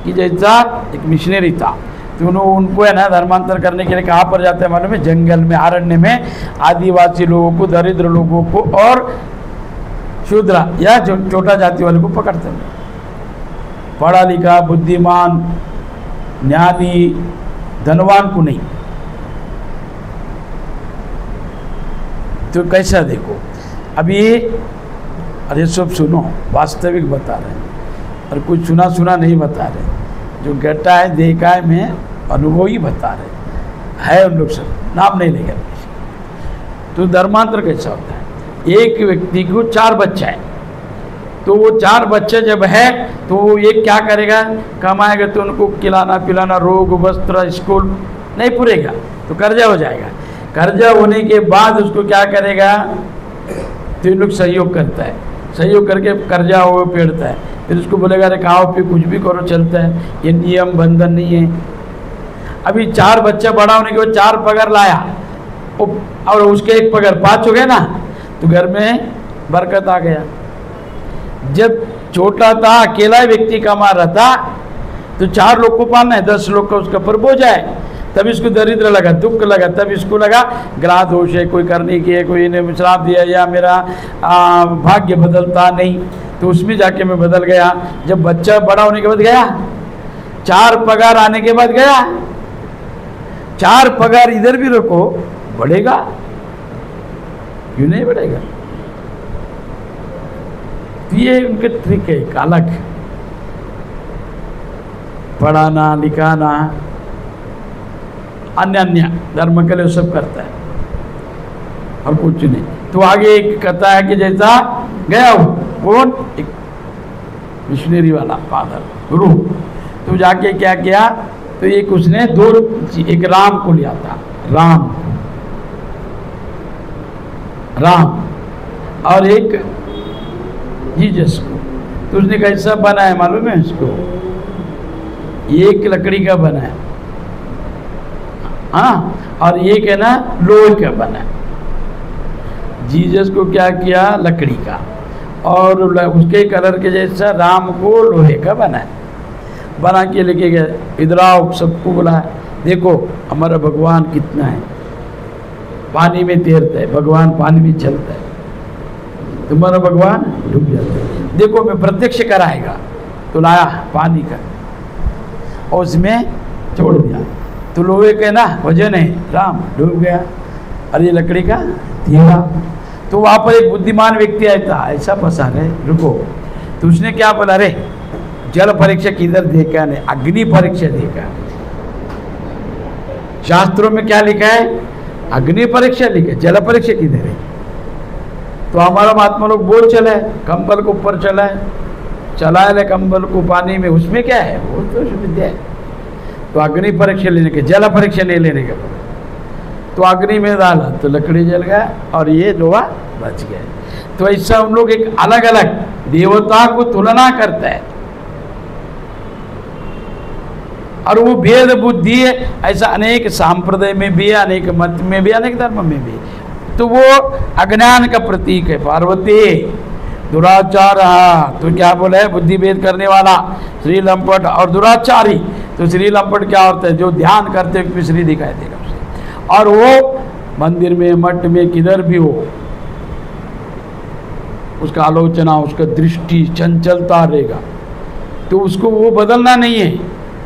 कि जैसा एक मिशनरी था, तो उनको है ना धर्मांतर करने के लिए कहाँ पर जाते हैं मालूम है? जंगल में, अरण्य में आदिवासी लोगों को, दरिद्र लोगों को और शूद्र या छोटा जाति वाले को पकड़ते हैं। पढ़ा लिखा, बुद्धिमान, ज्ञानी, धनवान को नहीं। तो कैसा देखो अभी, अरे सब सुनो, वास्तविक बता रहे हैं और कुछ सुना सुना नहीं बता रहे, जो घटा है देखा है मैं अनुभव ही बता रहे है उन लोग सब, नाम नहीं लेकर। तो धर्मांतर कैसा होता है? एक व्यक्ति को 4 बच्चा है, तो वो 4 बच्चे जब है तो वो एक क्या करेगा, कमाएगा तो उनको खिलाना पिलाना, रोग वस्त्र स्कूल नहीं पूरेगा तो कर्जा हो जाएगा। कर्जा होने के बाद उसको क्या करेगा, तो इन लोग सहयोग करता है, सहयोग करके कर्जा वो पेड़ता है, फिर उसको बोलेगा अरे खाओ पी कुछ भी करो चलता है, ये नियम बंधन नहीं है। अभी 4 बच्चा बड़ा होने के बाद 4 पगार लाया और उसके एक पगार 5 हो गए ना, तो घर में बरकत आ गया। जब छोटा था, अकेला व्यक्ति कमा रहा था, तो 4 लोग को पालना है, 10 लोग का उसका पर बोझ है, तब इसको दरिद्र लगा, दुख लगा, तब इसको लगा ग्रह दोष है, कोई करने की, कोई ने श्राप दिया या मेरा भाग्य बदलता नहीं, तो उसमें जाके मैं बदल गया। जब बच्चा बड़ा होने के बाद गया, 4 पगार आने के बाद गया, 4 पगार इधर भी रखो, बढ़ेगा क्यों नहीं बढ़ेगा? ये उनके ट्रिक है, एक अलग पढ़ाना लिखाना, अन्य अन्य धर्म के लिए सब करता है और कुछ नहीं। तो आगे एक कथा है कि जैसा गया वो कौन, एक मिशनरी वाला फादर गुरु, तो जाके क्या किया, तो एक उसने 2, एक राम को लिया था, राम और एक जीसस को। तो उसने कैसा बनाया मालूम है इसको, एक लकड़ी का बना है, हाँ, और एक है ना लोहे का बना है। जीसस को क्या किया, लकड़ी का, और उसके कलर के जैसा राम को लोहे का बना है, बना के लेके गए, इधर आओ, सबको बुलाया, देखो हमारा भगवान कितना है, पानी में तैरता है, भगवान पानी में चलता है, तुम्हारा भगवान डूब जाता है, देखो मैं प्रत्यक्ष कराएगा। तो लाया पानी का और उसमें छोड़ दिया, तो लोहे के ना वजन है, राम डूब गया, और ये लकड़ी का तीरा। तो वहाँ पर एक बुद्धिमान व्यक्ति आया था, ऐसा फंसा रहे, रुको। तो उसने क्या बोला, रे जल परीक्षा किधर देखा नहीं, अग्नि परीक्षा देखा। शास्त्रों में क्या लिखा है, अग्नि परीक्षा लिखा, जल परीक्षा किधर है? तो हमारा महात्मा लोग बोल चला है, कंबल को ऊपर चला है, चलाए ले कंबल को पानी में, उसमें क्या है, वो तो विद्या है। तो अग्नि परीक्षा लेने के, जल परीक्षा नहीं लेने का, तो अग्नि में डाला तो लकड़ी जल गया और ये लोहा बच गया। तो ऐसा हम लोग एक अलग अलग देवता को तुलना करता है, और वो भेद बुद्धि है, ऐसा अनेक सांप्रदाय में भी, अनेक मत में भी, अनेक धर्म में भी। तो वो अज्ञान का प्रतीक है। पार्वती दुराचार, तो क्या बोला है, बुद्धि भेद करने वाला, श्री लंपट और दुराचारी। तो श्री लंपट क्या होता है, जो ध्यान करते हुए श्री दिखाई देगा उसे, और वो मंदिर में मठ में किधर भी हो, उसका आलोचना, उसका दृष्टि चंचलता रहेगा, तो उसको वो बदलना नहीं है,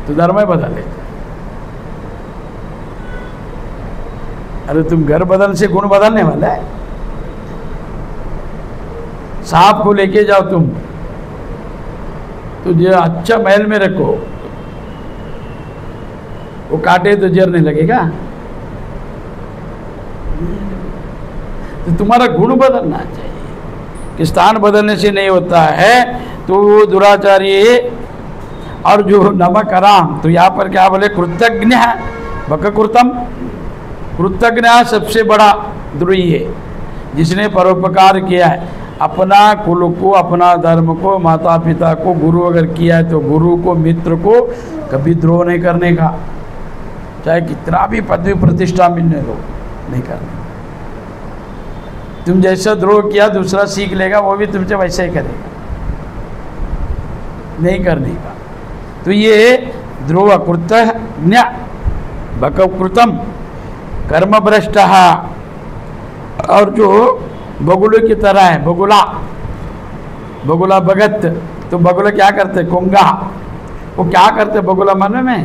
तो धर्म में बदल लेता। अरे तुम घर बदल से गुण बदलने वाला है। सांप को लेके जाओ तुम, तो जो अच्छा महल में रखो, वो काटे तो जर नहीं लगेगा। तो तुम्हारा गुण बदलना चाहिए, कि स्थान बदलने से नहीं होता है। तो दुराचारी और जो नमक हराम, तो यहाँ पर क्या बोले, कृतज्ञ है, बककृतम, कृतज्ञ सबसे बड़ा द्रोही है जिसने परोपकार किया है, अपना कुल को, अपना धर्म को, माता पिता को, गुरु अगर किया है तो गुरु को, मित्र को कभी द्रोह नहीं करने का, चाहे कितना भी पदवी प्रतिष्ठा मिलने दो, नहीं करने। तुम जैसा द्रोह किया दूसरा सीख लेगा, वो भी तुमसे वैसे ही करेगा, नहीं करने का। तो ये द्रोह कृतज्ञ बककृतम कर्मभ्रष्ट, और जो बगुले की तरह है, बगुला भगत, तो बगुला क्या करते, कोंगा, वो क्या करते बगुला मन में,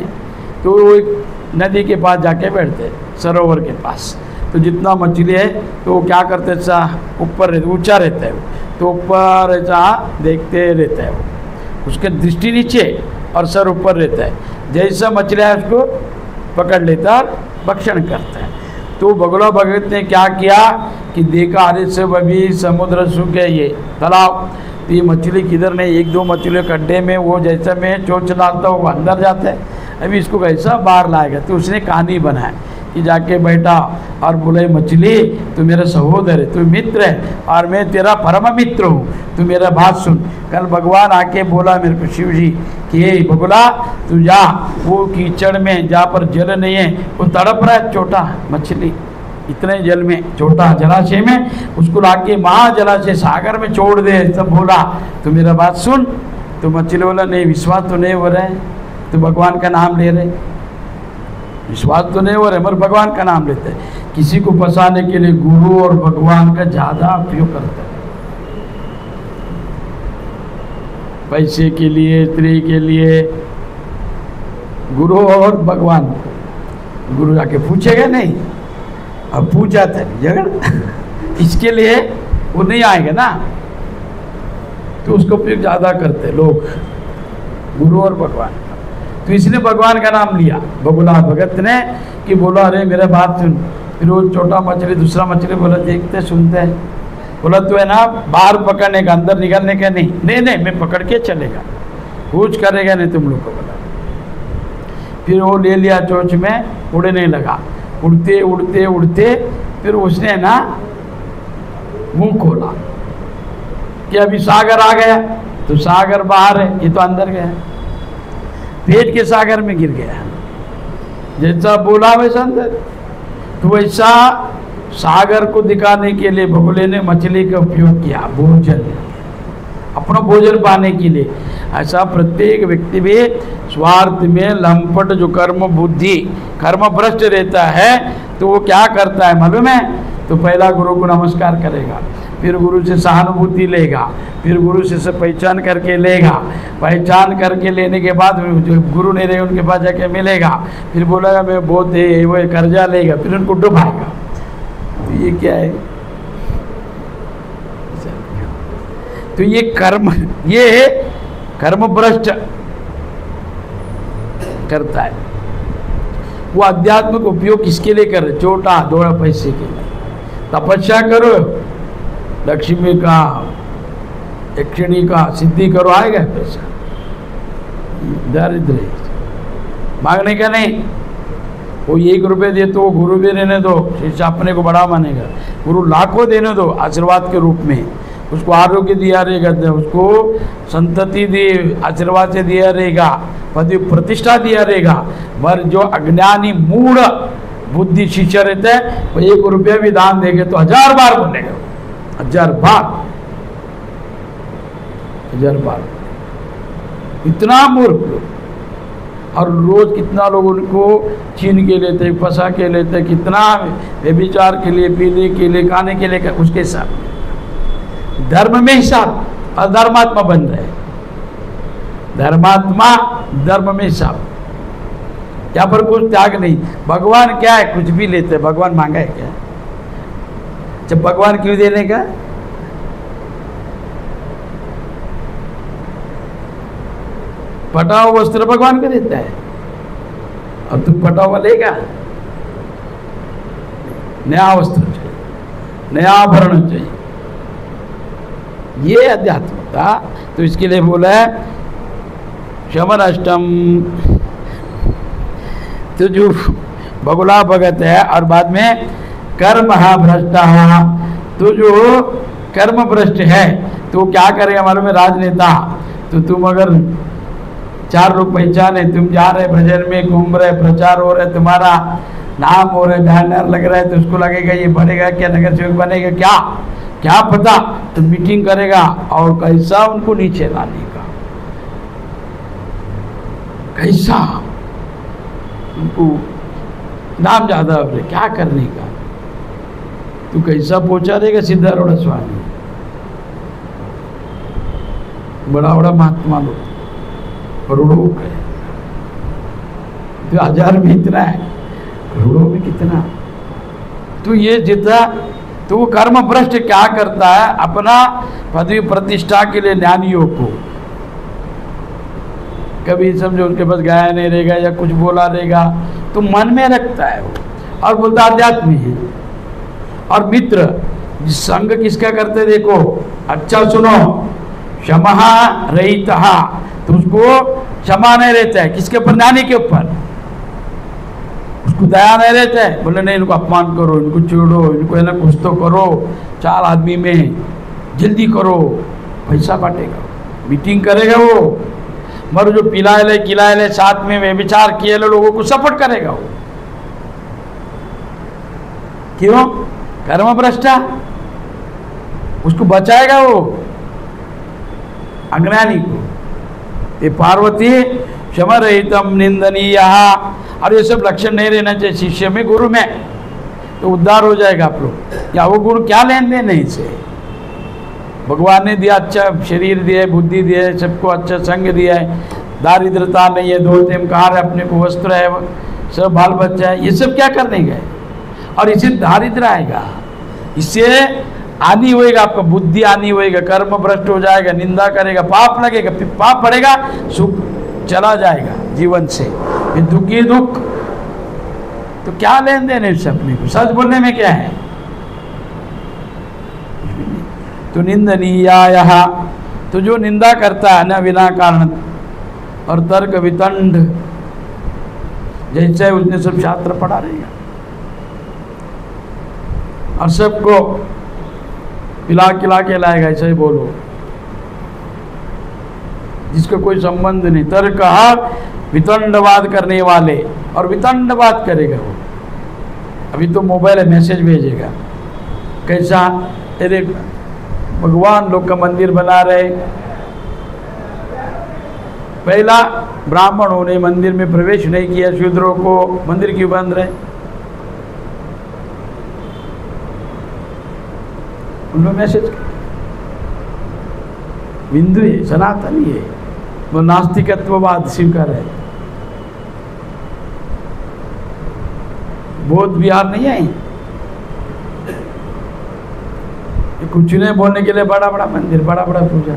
तो वो एक नदी के पास जाके बैठते, सरोवर के पास, तो जितना मछली है तो वो क्या करते, ऐसा ऊपर ऊंचा रहता है, तो ऊपर ऐसा देखते रहता है, उसके दृष्टि नीचे और सर ऊपर रहता है, जैसा मछली है उसको पकड़ लेता और भक्षण करता है। तो बगुला भगत ने क्या किया कि देखा, अरे से अभी समुद्र सूख गया, ये तालाब, तो ये मछली किधर नहीं, एक दो मछलियों गड्ढे में, वो जैसा मैं चोंच डालता हूँ वो अंदर जाता है, अभी इसको कैसा बाहर लाएगा। तो उसने कहानी बनाया कि जाके बैठा और बोले, मछली तू मेरा सहोदर है, तू मित्र है और मैं तेरा परम मित्र हूँ, तू मेरा बात सुन। कल भगवान आके बोला मेरे को, शिव जी, कि हे बगुला तू जा, वो कीचड़ में जहाँ पर जल नहीं है, वो तड़प रहा है छोटा मछली, इतने जल में, छोटा जलाशय में, उसको लाके महाजलाशय सागर में छोड़ दे, तब बोला तो मेरा बात सुन। तो मछली बोला, नहीं विश्वास तो नहीं हो रहा है, तो भगवान का नाम ले रहे, विश्वास तो नहीं हो रहा है, मगर भगवान का नाम लेते हैं। किसी को फंसाने के लिए गुरु और भगवान का ज़्यादा उपयोग करते हैं, पैसे के लिए, स्त्री के लिए, गुरु और भगवान को। गुरु जाके पूछेगा नहीं, अब पूछ जाता है झगड़ इसके लिए वो नहीं आएगा ना, तो उसको उपयोग ज़्यादा करते लोग, गुरु और भगवान। तो इसने भगवान का नाम लिया बगुला भगत ने, कि बोला अरे मेरा बात सुन। फिर वो छोटा मछली, दूसरा मछली बोला, देखते सुनते हैं, बोला तो है ना बाहर पकड़ने का, अंदर निकालने का नहीं, नहीं नहीं मैं पकड़ के चलेगा, कुछ करेगा नहीं तुम लोग को, बोला। फिर वो ले लिया चोंच में, उड़ने लगा, उड़ते उड़ते उड़ते, फिर उसने ना मुंह खोला कि अभी सागर आ गया, तो सागर बाहर है, ये तो अंदर गया, पेट के सागर में गिर गया, जैसा बोला वैसा अंदर। तो वैसा सागर को दिखाने के लिए बगुले ने मछली का उपयोग किया, भोजन, अपना भोजन पाने के लिए। ऐसा प्रत्येक व्यक्ति भी स्वार्थ में लंपट, जो कर्म बुद्धि, कर्म भ्रष्ट रहता है, तो वो क्या करता है मालूम है, तो पहला गुरु को नमस्कार करेगा, फिर गुरु से सहानुभूति लेगा, फिर गुरु से पहचान करके लेगा, पहचान करके लेने के बाद जो गुरु नहीं रहे उनके पास जाके मिलेगा, फिर बोलेगा मैं बहुत है, वो कर्जा लेगा, फिर उनको डुबाएगा। तो ये क्या है, तो ये कर्म भ्रष्ट करता है। वो आध्यात्मिक उपयोग किसके लिए कर रहे, छोटा थोड़ा पैसे के लिए। तपस्या करो, लक्ष्मी का, यक्षिणी का सिद्धि करो, आएगा पैसा, दारिद्र मांगने का नहीं। वो 1 रुपये दे तो गुरु भी रहने दो, शिष्य अपने को बड़ा मानेगा, गुरु लाखों देने दो आशीर्वाद के रूप में, उसको आरोग्य दिया रहेगा, उसको संतति दी आशीर्वाद से दिया रहेगा, पदवी प्रतिष्ठा दिया रहेगा। पर जो अज्ञानी मूढ़ बुद्धि शिष्य रहता है, वो 1 रुपया भी दान देंगे तो 1000 बार बोलेगा, 1000 बार, इतना मूर्ख। और रोज कितना लोग उनको छीन के लेते, फंसा के लेते, कितना व्यभिचार के लिए, पीने के लिए, खाने के लिए, उसके साथ धर्म में हिसाब, और धर्मात्मा बन रहे, धर्मात्मा धर्म में हिसाब। यहाँ पर कुछ त्याग नहीं। भगवान क्या है, कुछ भी लेते, भगवान मांगा है क्या? जब भगवान क्यों देने का? फटा हुआ वस्त्र भगवान को देता है, और तुम फटा हुआ लेगा? नया वस्त्र चाहिए, नया आभरण चाहिए, ये अध्यात्मता। तो इसके लिए बोला है शमनष्टम, तो जो बगुला भगत है, और बाद में कर्म भ्रष्टा, तो जो कर्म भ्रष्ट है तो क्या करेगा मालूम है? राजनेता, तो तुम अगर 4 लोग पहचाने, तुम जा रहे भजन में, घूम रहे, प्रचार हो रहे, तुम्हारा नाम हो रहा है, बैनर लग रहा है, तो उसको लगेगा ये बढ़ेगा क्या, नगर सेवक बनेगा क्या, क्या पता, तो मीटिंग करेगा और कैसा उनको नीचे लाने का, कैसा उनको नाम ज्यादा हो रहे, क्या करने का, तो कैसा पहुंचा देगा सिद्धारूढ़ स्वामी। बड़ा बड़ा महात्मा लोग, करोड़ों का है, तो 1000 में इतना है, करोड़ों में कितना, तो ये जितना, तो वो कर्म भ्रष्ट क्या करता है? अपना पदवी प्रतिष्ठा के लिए ज्ञानियों को कभी समझो उनके पास गाया नहीं रहेगा या कुछ बोला रहेगा तो मन में रखता है वो, और बोलता अध्यात्म है। और मित्र संग किसका करते देखो, अच्छा सुनो, क्षमा रहितः, तो उसको क्षमा नहीं रहता है, किसके ऊपर? ज्ञानी के ऊपर, उसको दया नहीं रहता है, बोले नहीं इनको अपमान करो, इनको छोड़ो, इनको है ना कुछ तो करो, 4 आदमी में जल्दी करो, पैसा बांटेगा, मीटिंग करेगा वो, मगर जो पिलाए ले खिलाए ले साथ में वे विचार किए ले लोगों को सपोर्ट करेगा वो, क्यों? कर्म भ्रष्टा, उसको बचाएगा वो अज्ञानी को। ये पार्वती क्षमा रहितम निंदनीय, और ये सब लक्षण नहीं रहना चाहिए शिष्य में, गुरु में, तो उद्धार हो जाएगा आप लोग। या वो गुरु क्या लेन देन है इसे? भगवान ने दिया, अच्छा शरीर दिया, बुद्धि दिया है, सबको अच्छा संग दिया है, दारिद्रता नहीं है, 2 टाइम कार है, अपने को वस्त्र है, सब बाल बच्चा है, ये सब क्या करने गए? और इसे दारिद्र आएगा, इससे आनी होएगा, आपका बुद्धि आनी होएगा, कर्म भ्रष्ट हो जाएगा, निंदा करेगा, पाप लगेगा, फिर पाप बढ़ेगा, सुख चला जाएगा जीवन से, फिर दुखी दुख, तो क्या लेन देन है सब में? सच बोलने में क्या है? तो निंदनीयाय, तो जो निंदा करता है ना बिना कारण, और तर्क वितंड, जैसे उसने सब शास्त्र पढ़ा रहेगा और सबको पिला खिला के लाएगा, ऐसा ही बोलो, जिसका कोई संबंध नहीं। तर्क वितंडवाद करने वाले, और वितंडवाद करेगा वो। अभी तो मोबाइल है, मैसेज भेजेगा, कैसा? अरे भगवान लोग का मंदिर बना रहे, पहला ब्राह्मणों ने मंदिर में प्रवेश नहीं किया, शूद्रों को मंदिर क्यों बंद रहे? उन्होंने मैसेज, बिंदु है, सनातनी है, वो नास्तिकत्ववाद स्वीकार है, बौद्ध विहार नहीं है, कुछ नहीं बोलने के लिए बड़ा बड़ा मंदिर, बड़ा बड़ा पूजा,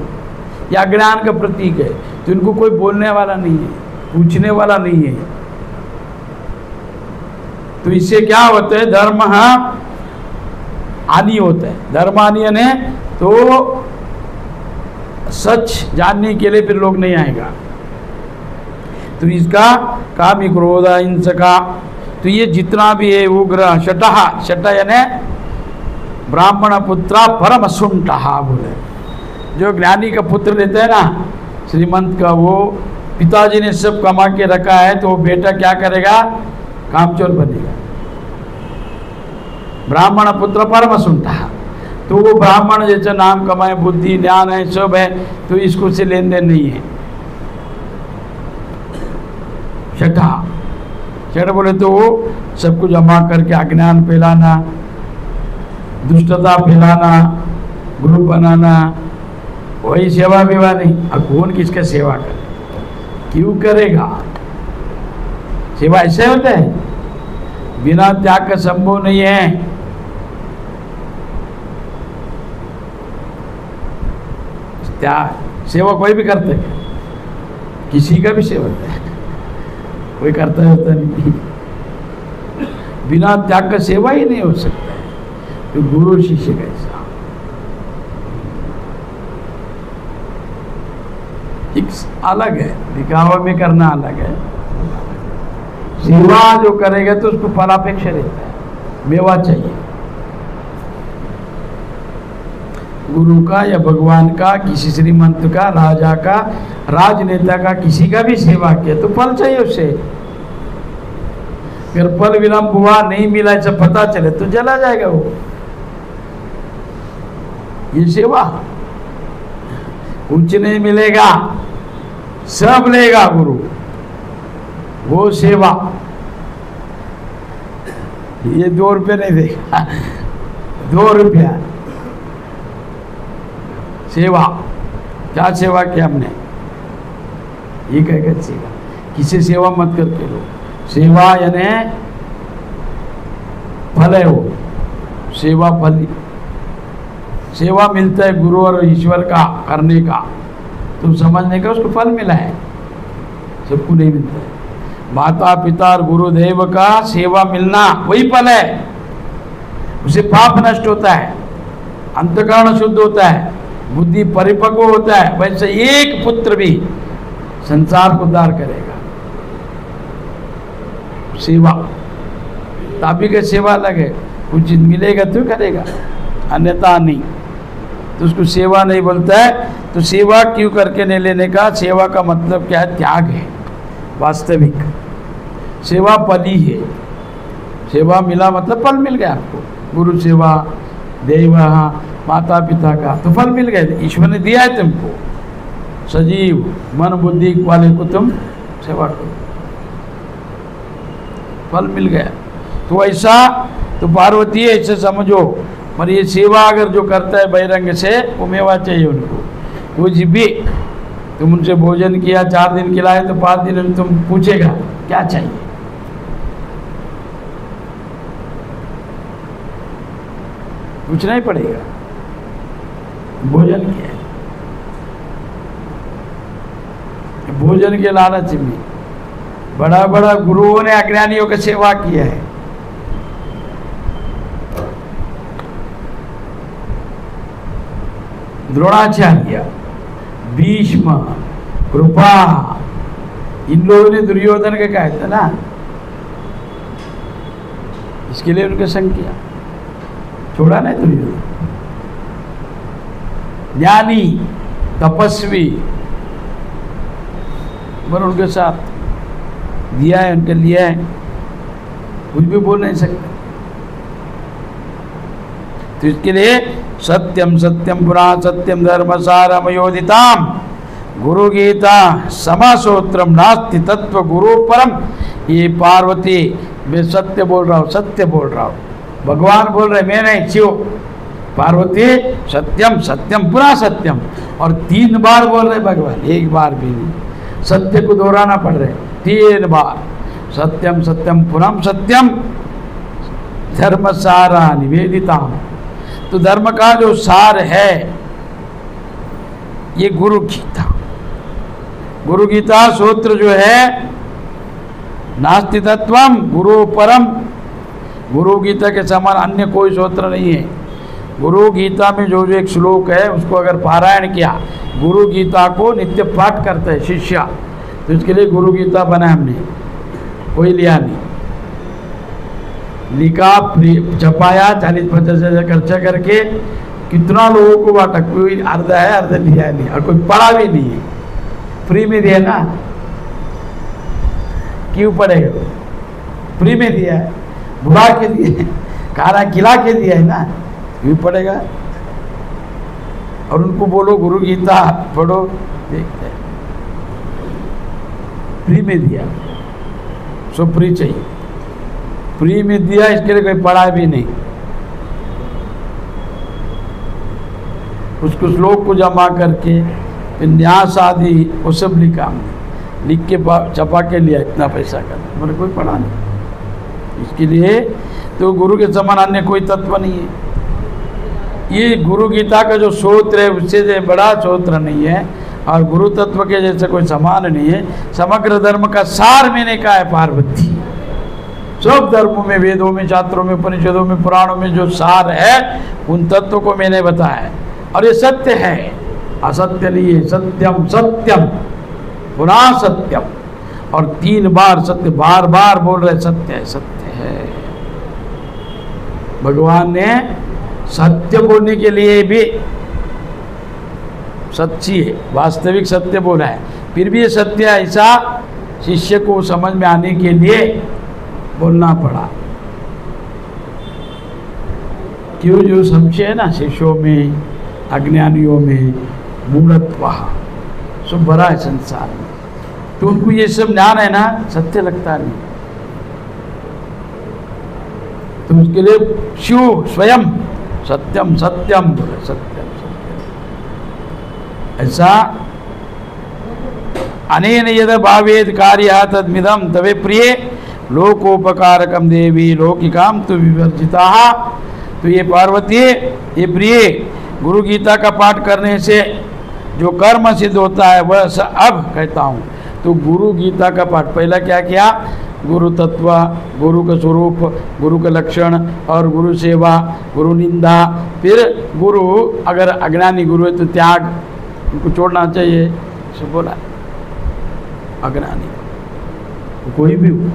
यह अज्ञान का प्रतीक है। तो इनको कोई बोलने वाला नहीं है, पूछने वाला नहीं है, तो इससे क्या होता है? धर्म हानि होता है। धर्म हानि ने तो सच जानने के लिए फिर लोग नहीं आएगा। तो इसका कामी क्रोध हिंसका, तो ये जितना भी है उग्र, शठ यानी ब्राह्मण पुत्रा परम सुंठा बोले, जो ज्ञानी का पुत्र लेते हैं ना श्रीमंत का, वो पिताजी ने सब कमा के रखा है, तो वो बेटा क्या करेगा? कामचोर बनेगा। ब्राह्मण पुत्र परम सुंठा, तो वो ब्राह्मण जैसे नाम कमाए, बुद्धि ज्ञान है, सब है, तो इसको से लेन देन नहीं है। छठ बोले तो सबको जमा करके अज्ञान फैलाना, दुष्टता फैलाना, ग्रुप बनाना, वही सेवा विवाह नहीं। अब कौन किसका सेवा करे? क्यों करेगा? सेवा ऐसे होता है, बिना त्याग का संभव नहीं है। त्याग सेवा कोई भी करते, किसी का भी सेवा है, कोई करता होता नहीं। बिना त्याग का सेवा ही नहीं हो सकता है। तो गुरु शिष्य कैसा? एक अलग है, दिखावा में करना अलग है। सेवा जो करेगा तो उसको फलापेक्षा रहता है, मेवा चाहिए। गुरु का या भगवान का, किसी श्रीमंत का, राजा का, राजनेता का, किसी का भी सेवा किया तो फल चाहिए उससे। फिर फल विलंब हुआ, नहीं मिला, ऐसा पता चले तो चला जाएगा वो। ये सेवा, कुछ नहीं मिलेगा सब लेगा गुरु, वो सेवा। ये 2 रुपये नहीं देगा, 2 रुपया सेवा। क्या सेवा किया हमने, ये कहेगा सेवा। किसी सेवा मत करके लो, सेवा यानी फल है वो, सेवा फल। सेवा मिलता है गुरु और ईश्वर का करने का, तुम समझने का उसको फल मिला है, सबको नहीं मिलता है। माता पिता और गुरुदेव का सेवा मिलना वही फल है, उसे पाप नष्ट होता है, अंतःकरण शुद्ध होता है, बुद्धि परिपक्व होता है। वैसे एक पुत्र भी संसार को उद्धार करेगा। सेवा ताबी का सेवा अलग है, कुछ मिलेगा तो करेगा, अन्यथा नहीं। तो उसको सेवा नहीं बोलता है। तो सेवा क्यों करके नहीं लेने का, सेवा का मतलब क्या है, त्याग है। वास्तविक सेवा फली है, सेवा मिला मतलब फल मिल गया आपको। गुरु सेवा, देव, माता पिता का तो फल मिल गया, ईश्वर ने दिया है तुमको। सजीव मन बुद्धि वाले को तुम सेवा करो, फल मिल गया। तो ऐसा तो पार्वती ऐसे समझो। पर ये सेवा अगर जो करता है बहिरंग से, वो मेवा चाहिए उनको। कुछ भी तुम उनसे भोजन किया, 4 दिन खिलाए तो 5 दिन में तुम पूछेगा क्या चाहिए। पूछना ही पड़ेगा, भोजन किया है। भोजन के लालच में बड़ा बड़ा गुरुओं ने अज्ञानियों की सेवा किया है। द्रोणाचार्य, भीष्म, कृपा, इन लोगों ने दुर्योधन का कहा था ना, इसके लिए उनका संग किया, छोड़ा नहीं दुर्योधन। ज्ञानी, तपस्वी, पर उनके साथ दिया है, उनके लिया है, कुछ भी बोल नहीं सकते। तो इसके लिए सत्यम सत्यम पुराण सत्यम धर्म सारमयोदिताम गुरु गीता समासोत्रम नास्ति तत्व गुरु परम। ये पार्वती, मैं सत्य बोल रहा हूँ, सत्य बोल रहा हूँ, भगवान बोल रहे, मैं नहीं, शिव। पार्वती सत्यम सत्यम पुनः सत्यम, और 3 बार बोल रहे भगवान, 1 बार भी नहीं। सत्य को दोहराना पड़ रहे 3 बार। सत्यम सत्यम पुनः सत्यम धर्म सारा निवेदिता। तो धर्म का जो सार है ये गुरु गीता। गुरु गीता सूत्र जो है, नास्ति तत्वम गुरु परम। गुरु गीता के समान अन्य कोई सूत्र नहीं है। गुरु गीता में जो एक श्लोक है उसको अगर पारायण किया, गुरु गीता को नित्य पाठ करता है शिष्य, तो इसके लिए गुरु गीता बना हमने, कोई लिया नहीं। लिखा, छपाया, 40-50 हज़ार खर्चा करके कितना लोगों को बांटा, कोई अर्धा है, अर्धा लिया नहीं, और कोई पढ़ा भी नहीं है, फ्री में दिया ना। क्यों पढ़ेगा, फ्री में दिया है, बुला के दिया, खाना खिला के दिया है ना, क्यों पढ़ेगा। और उनको बोलो गुरु गीता पढ़ो, देखते हैं, फ्री में दिया, सो फ्री चाहिए, फ्री में दिया, इसके लिए कोई पढ़ा भी नहीं। उसको श्लोक को जमा करके न्यास आदि वो सब लिखा हमने, लिख के छपा के लिया, इतना पैसा का, मेरे कोई पढ़ा नहीं। इसके लिए तो गुरु के समान अन्य कोई तत्व नहीं है। ये गुरु गीता का जो सूत्र है उससे बड़ा सूत्र नहीं है, और गुरु तत्व के जैसे कोई समान नहीं है। समग्र धर्म का सार मैंने कहा है पार्वती। सब धर्मों में, वेदों में, शास्त्रों में, उपनिषदों में, पुराणों में जो सार है उन तत्वों को मैंने बताया, और ये सत्य है। असत्य नहीं है, सत्यम सत्यम पुनः सत्यम, और 3 बार सत्य, बार बार बोल रहे सत्य है सत्य है। भगवान ने सत्य बोलने के लिए भी सच्ची है, वास्तविक सत्य बोला है, फिर भी ये सत्य ऐसा शिष्य को समझ में आने के लिए बोलना पड़ा। क्यों? जो संशय है ना शिष्यों में, अज्ञानियों में, मूढ़त्व सब भरा है संसार में, तो उनको ये सब ज्ञान है ना, सत्य लगता नहीं। तो उसके लिए शिव स्वयं सत्यम सत्यम बोले, सत्यम सत्यम। ऐसा अनेन यद भावेद कार्य तद्मिदम तवे प्रिय लोकोपकारकम देवी लौकिकाम तु विवर्जिता। तो ये पार्वती, ये प्रिय, गुरु गीता का पाठ करने से जो कर्म सिद्ध होता है वह अब कहता हूँ। तो गुरु गीता का पाठ पहला क्या किया? गुरु तत्व, गुरु का स्वरूप, गुरु का लक्षण और गुरु सेवा, गुरु निंदा। फिर गुरु अगर अज्ञानी गुरु है तो त्याग, उनको छोड़ना चाहिए, सब बोला। अज्ञानी कोई भी हो,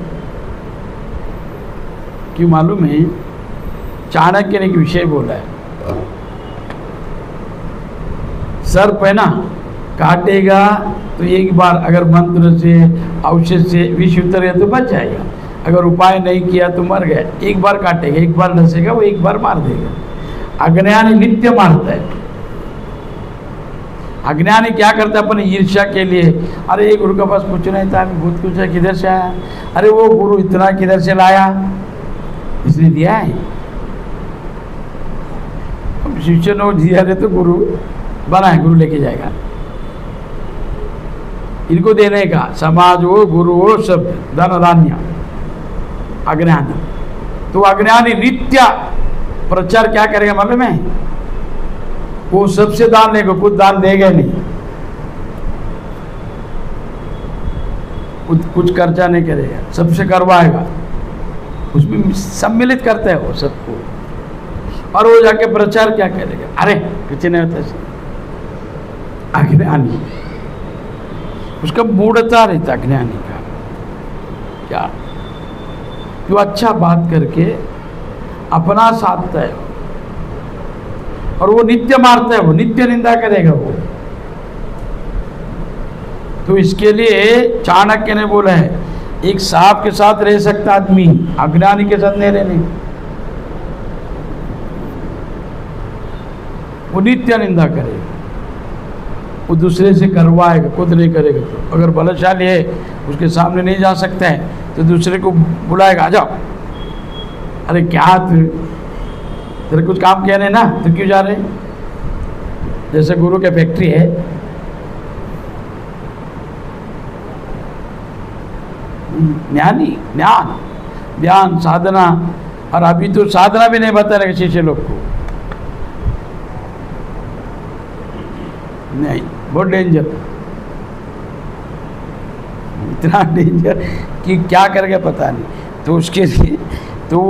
क्यों मालूम है? चाणक्य ने एक विषय बोला है, सर्प है ना, काटेगा तो एक बार अगर मंत्र से औषध से विष उतर गया तो बच जाएगा, अगर उपाय नहीं किया तो मर गया। एक बार काटेगा, एक बार डसेगा, वो एक बार मार देगा। अज्ञानी नित्य मारता है। अज्ञानी क्या करता है? अपने ईर्ष्या के लिए, अरे ये गुरु के पास कुछ नहीं था, बहुत कुछ है, किधर से आया? अरे वो गुरु इतना किधर से लाया, इसने दिया है। शिष्य ने दिया है तो गुरु बना है, गुरु लेके जाएगा। इनको देने का समाज हो, गुरु हो, सब धन धान्य। अज्ञानी तो अज्ञानी नित्य प्रचार क्या करेगा मालूम है? वो सबसे दान लेगा, खुद दान देगा नहीं, कुछ खर्चा नहीं करेगा, सबसे करवाएगा, उसमें सम्मिलित करता है वो सबको। और वो जाके प्रचार क्या करेगा? अरे कुछ नहीं होता। अज्ञानी, उसका मूढ़ता रहता अज्ञानी का। क्या जो अच्छा बात करके अपना साधता है, और वो नित्य मारता है, वो नित्य निंदा करेगा वो। तो इसके लिए चाणक्य ने बोला है, एक सांप के साथ रह सकता आदमी, अज्ञानी के साथ नहीं रहने। वो नित्य निंदा करेगा, वो दूसरे से करवाएगा, खुद नहीं करेगा। तो अगर बलशाली है, उसके सामने नहीं जा सकता है, तो दूसरे को बुलाएगा, आ जाओ। अरे क्या तेरे कुछ काम किया नहीं ना, तो क्यों जा रहे? जैसे गुरु के फैक्ट्री है, ज्ञानी ज्ञान ज्ञान साधना, और अभी तो साधना भी नहीं बता रहे शिष्य लोग को। नहीं, बहुत डेंजर, इतना डेंजर कि क्या करेगा पता नहीं। तो उसके लिए तो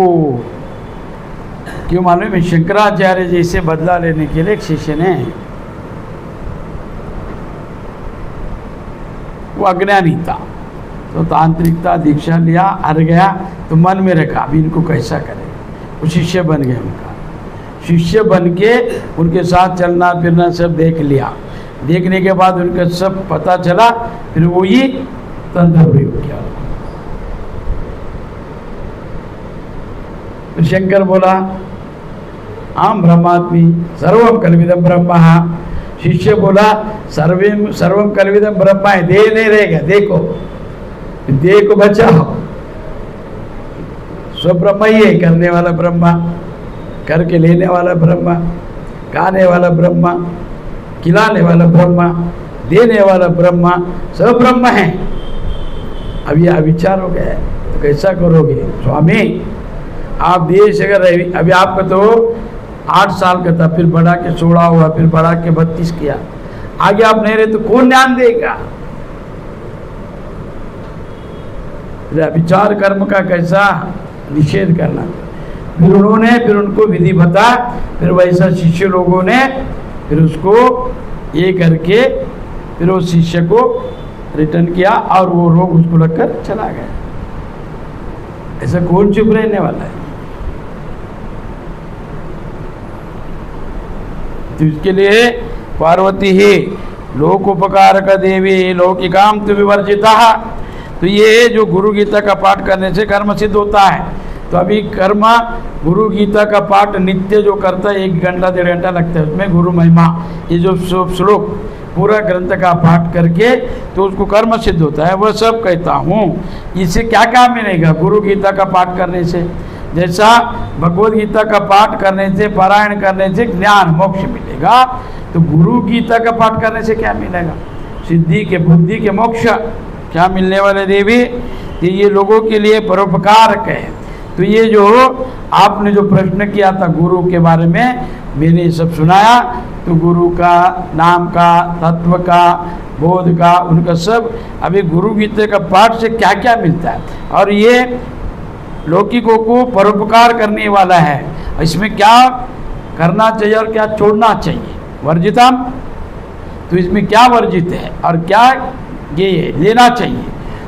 क्यों मालूम है? शंकराचार्य जैसे बदला लेने के लिए एक शिष्य ने, वो अज्ञानी था, तो तांत्रिकता दीक्षा लिया, हार गया, तो मन में रखा अभी इनको कैसा करेगा। वो शिष्य बन गए, उनका शिष्य बन के उनके साथ चलना फिरना सब देख लिया। देखने के बाद उनका सब पता चला, फिर वो ही तंत्र प्रयोग किया। फिर शंकर बोला, आम ब्रह्मात्मी सर्वम कल्विदम ब्रह्मा। शिष्य बोला, सर्वम कल्विदम ब्रह्मा है, दे नहीं रहेगा, देखो देह को बचाओ, स्व ब्रह्म ही है, करने वाला ब्रह्मा, करके लेने वाला ब्रह्मा, खाने वाला ब्रह्मा, खिलाने वाला ब्रह्मा, देने वाला ब्रह्मा, सब ब्रह्म है। अब ये अविचार हो गया, तो कैसा करोगे स्वामी? आप देश अगर अभी आपका तो 8 साल का था, फिर बढ़ा के 16 हुआ, फिर बढ़ा के 32 किया, आगे आप नहीं रहे तो कौन ध्यान देगा? विचार कर्म का कैसा निषेध करना। फिर उन्होंने, फिर उनको विधि बता, फिर वैसा शिष्य लोगों ने फिर उसको ये करके फिर वो शिष्य को रिटर्न किया और वो रोग उसको लगकर चला गया। ऐसा कौन चुप रहने वाला है? तो इसके लिए पार्वती ही लोकोपकार का देवी लौकिकाम तु विवर्जिता। तो ये जो गुरु गीता का पाठ करने से कर्म सिद्ध होता है। तो अभी कर्म गुरु गीता का पाठ नित्य जो करता है 1 घंटा 1.5 घंटा लगता है, उसमें गुरु महिमा ये जो श्लोक पूरा ग्रंथ का पाठ करके तो उसको कर्म सिद्ध होता है। वह सब कहता हूँ। इससे क्या क्या मिलेगा गुरु गीता का पाठ करने से? जैसा भगवद गीता का पाठ करने से, पारायण करने से ज्ञान मोक्ष मिलेगा, तो गुरु गीता का पाठ करने से क्या मिलेगा? सिद्धि के, बुद्धि के, मोक्ष क्या मिलने वाले देवी? तो ये लोगों के लिए परोपकारक है। तो ये जो आपने जो प्रश्न किया था गुरु के बारे में, मैंने सब सुनाया। तो गुरु का नाम का, तत्व का, बोध का, उनका सब अभी गुरु गीता का पाठ से क्या क्या मिलता है, और ये लौकिकों को परोपकार करने वाला है। इसमें क्या करना चाहिए और क्या छोड़ना चाहिए? वर्जितम, तो इसमें क्या वर्जित है और क्या ये लेना चाहिए,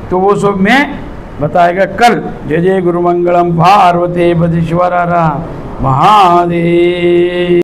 तो वो सब में बताएगा कल। जय जय गुरु मंगलम पार्वती पति शिवर महादेव।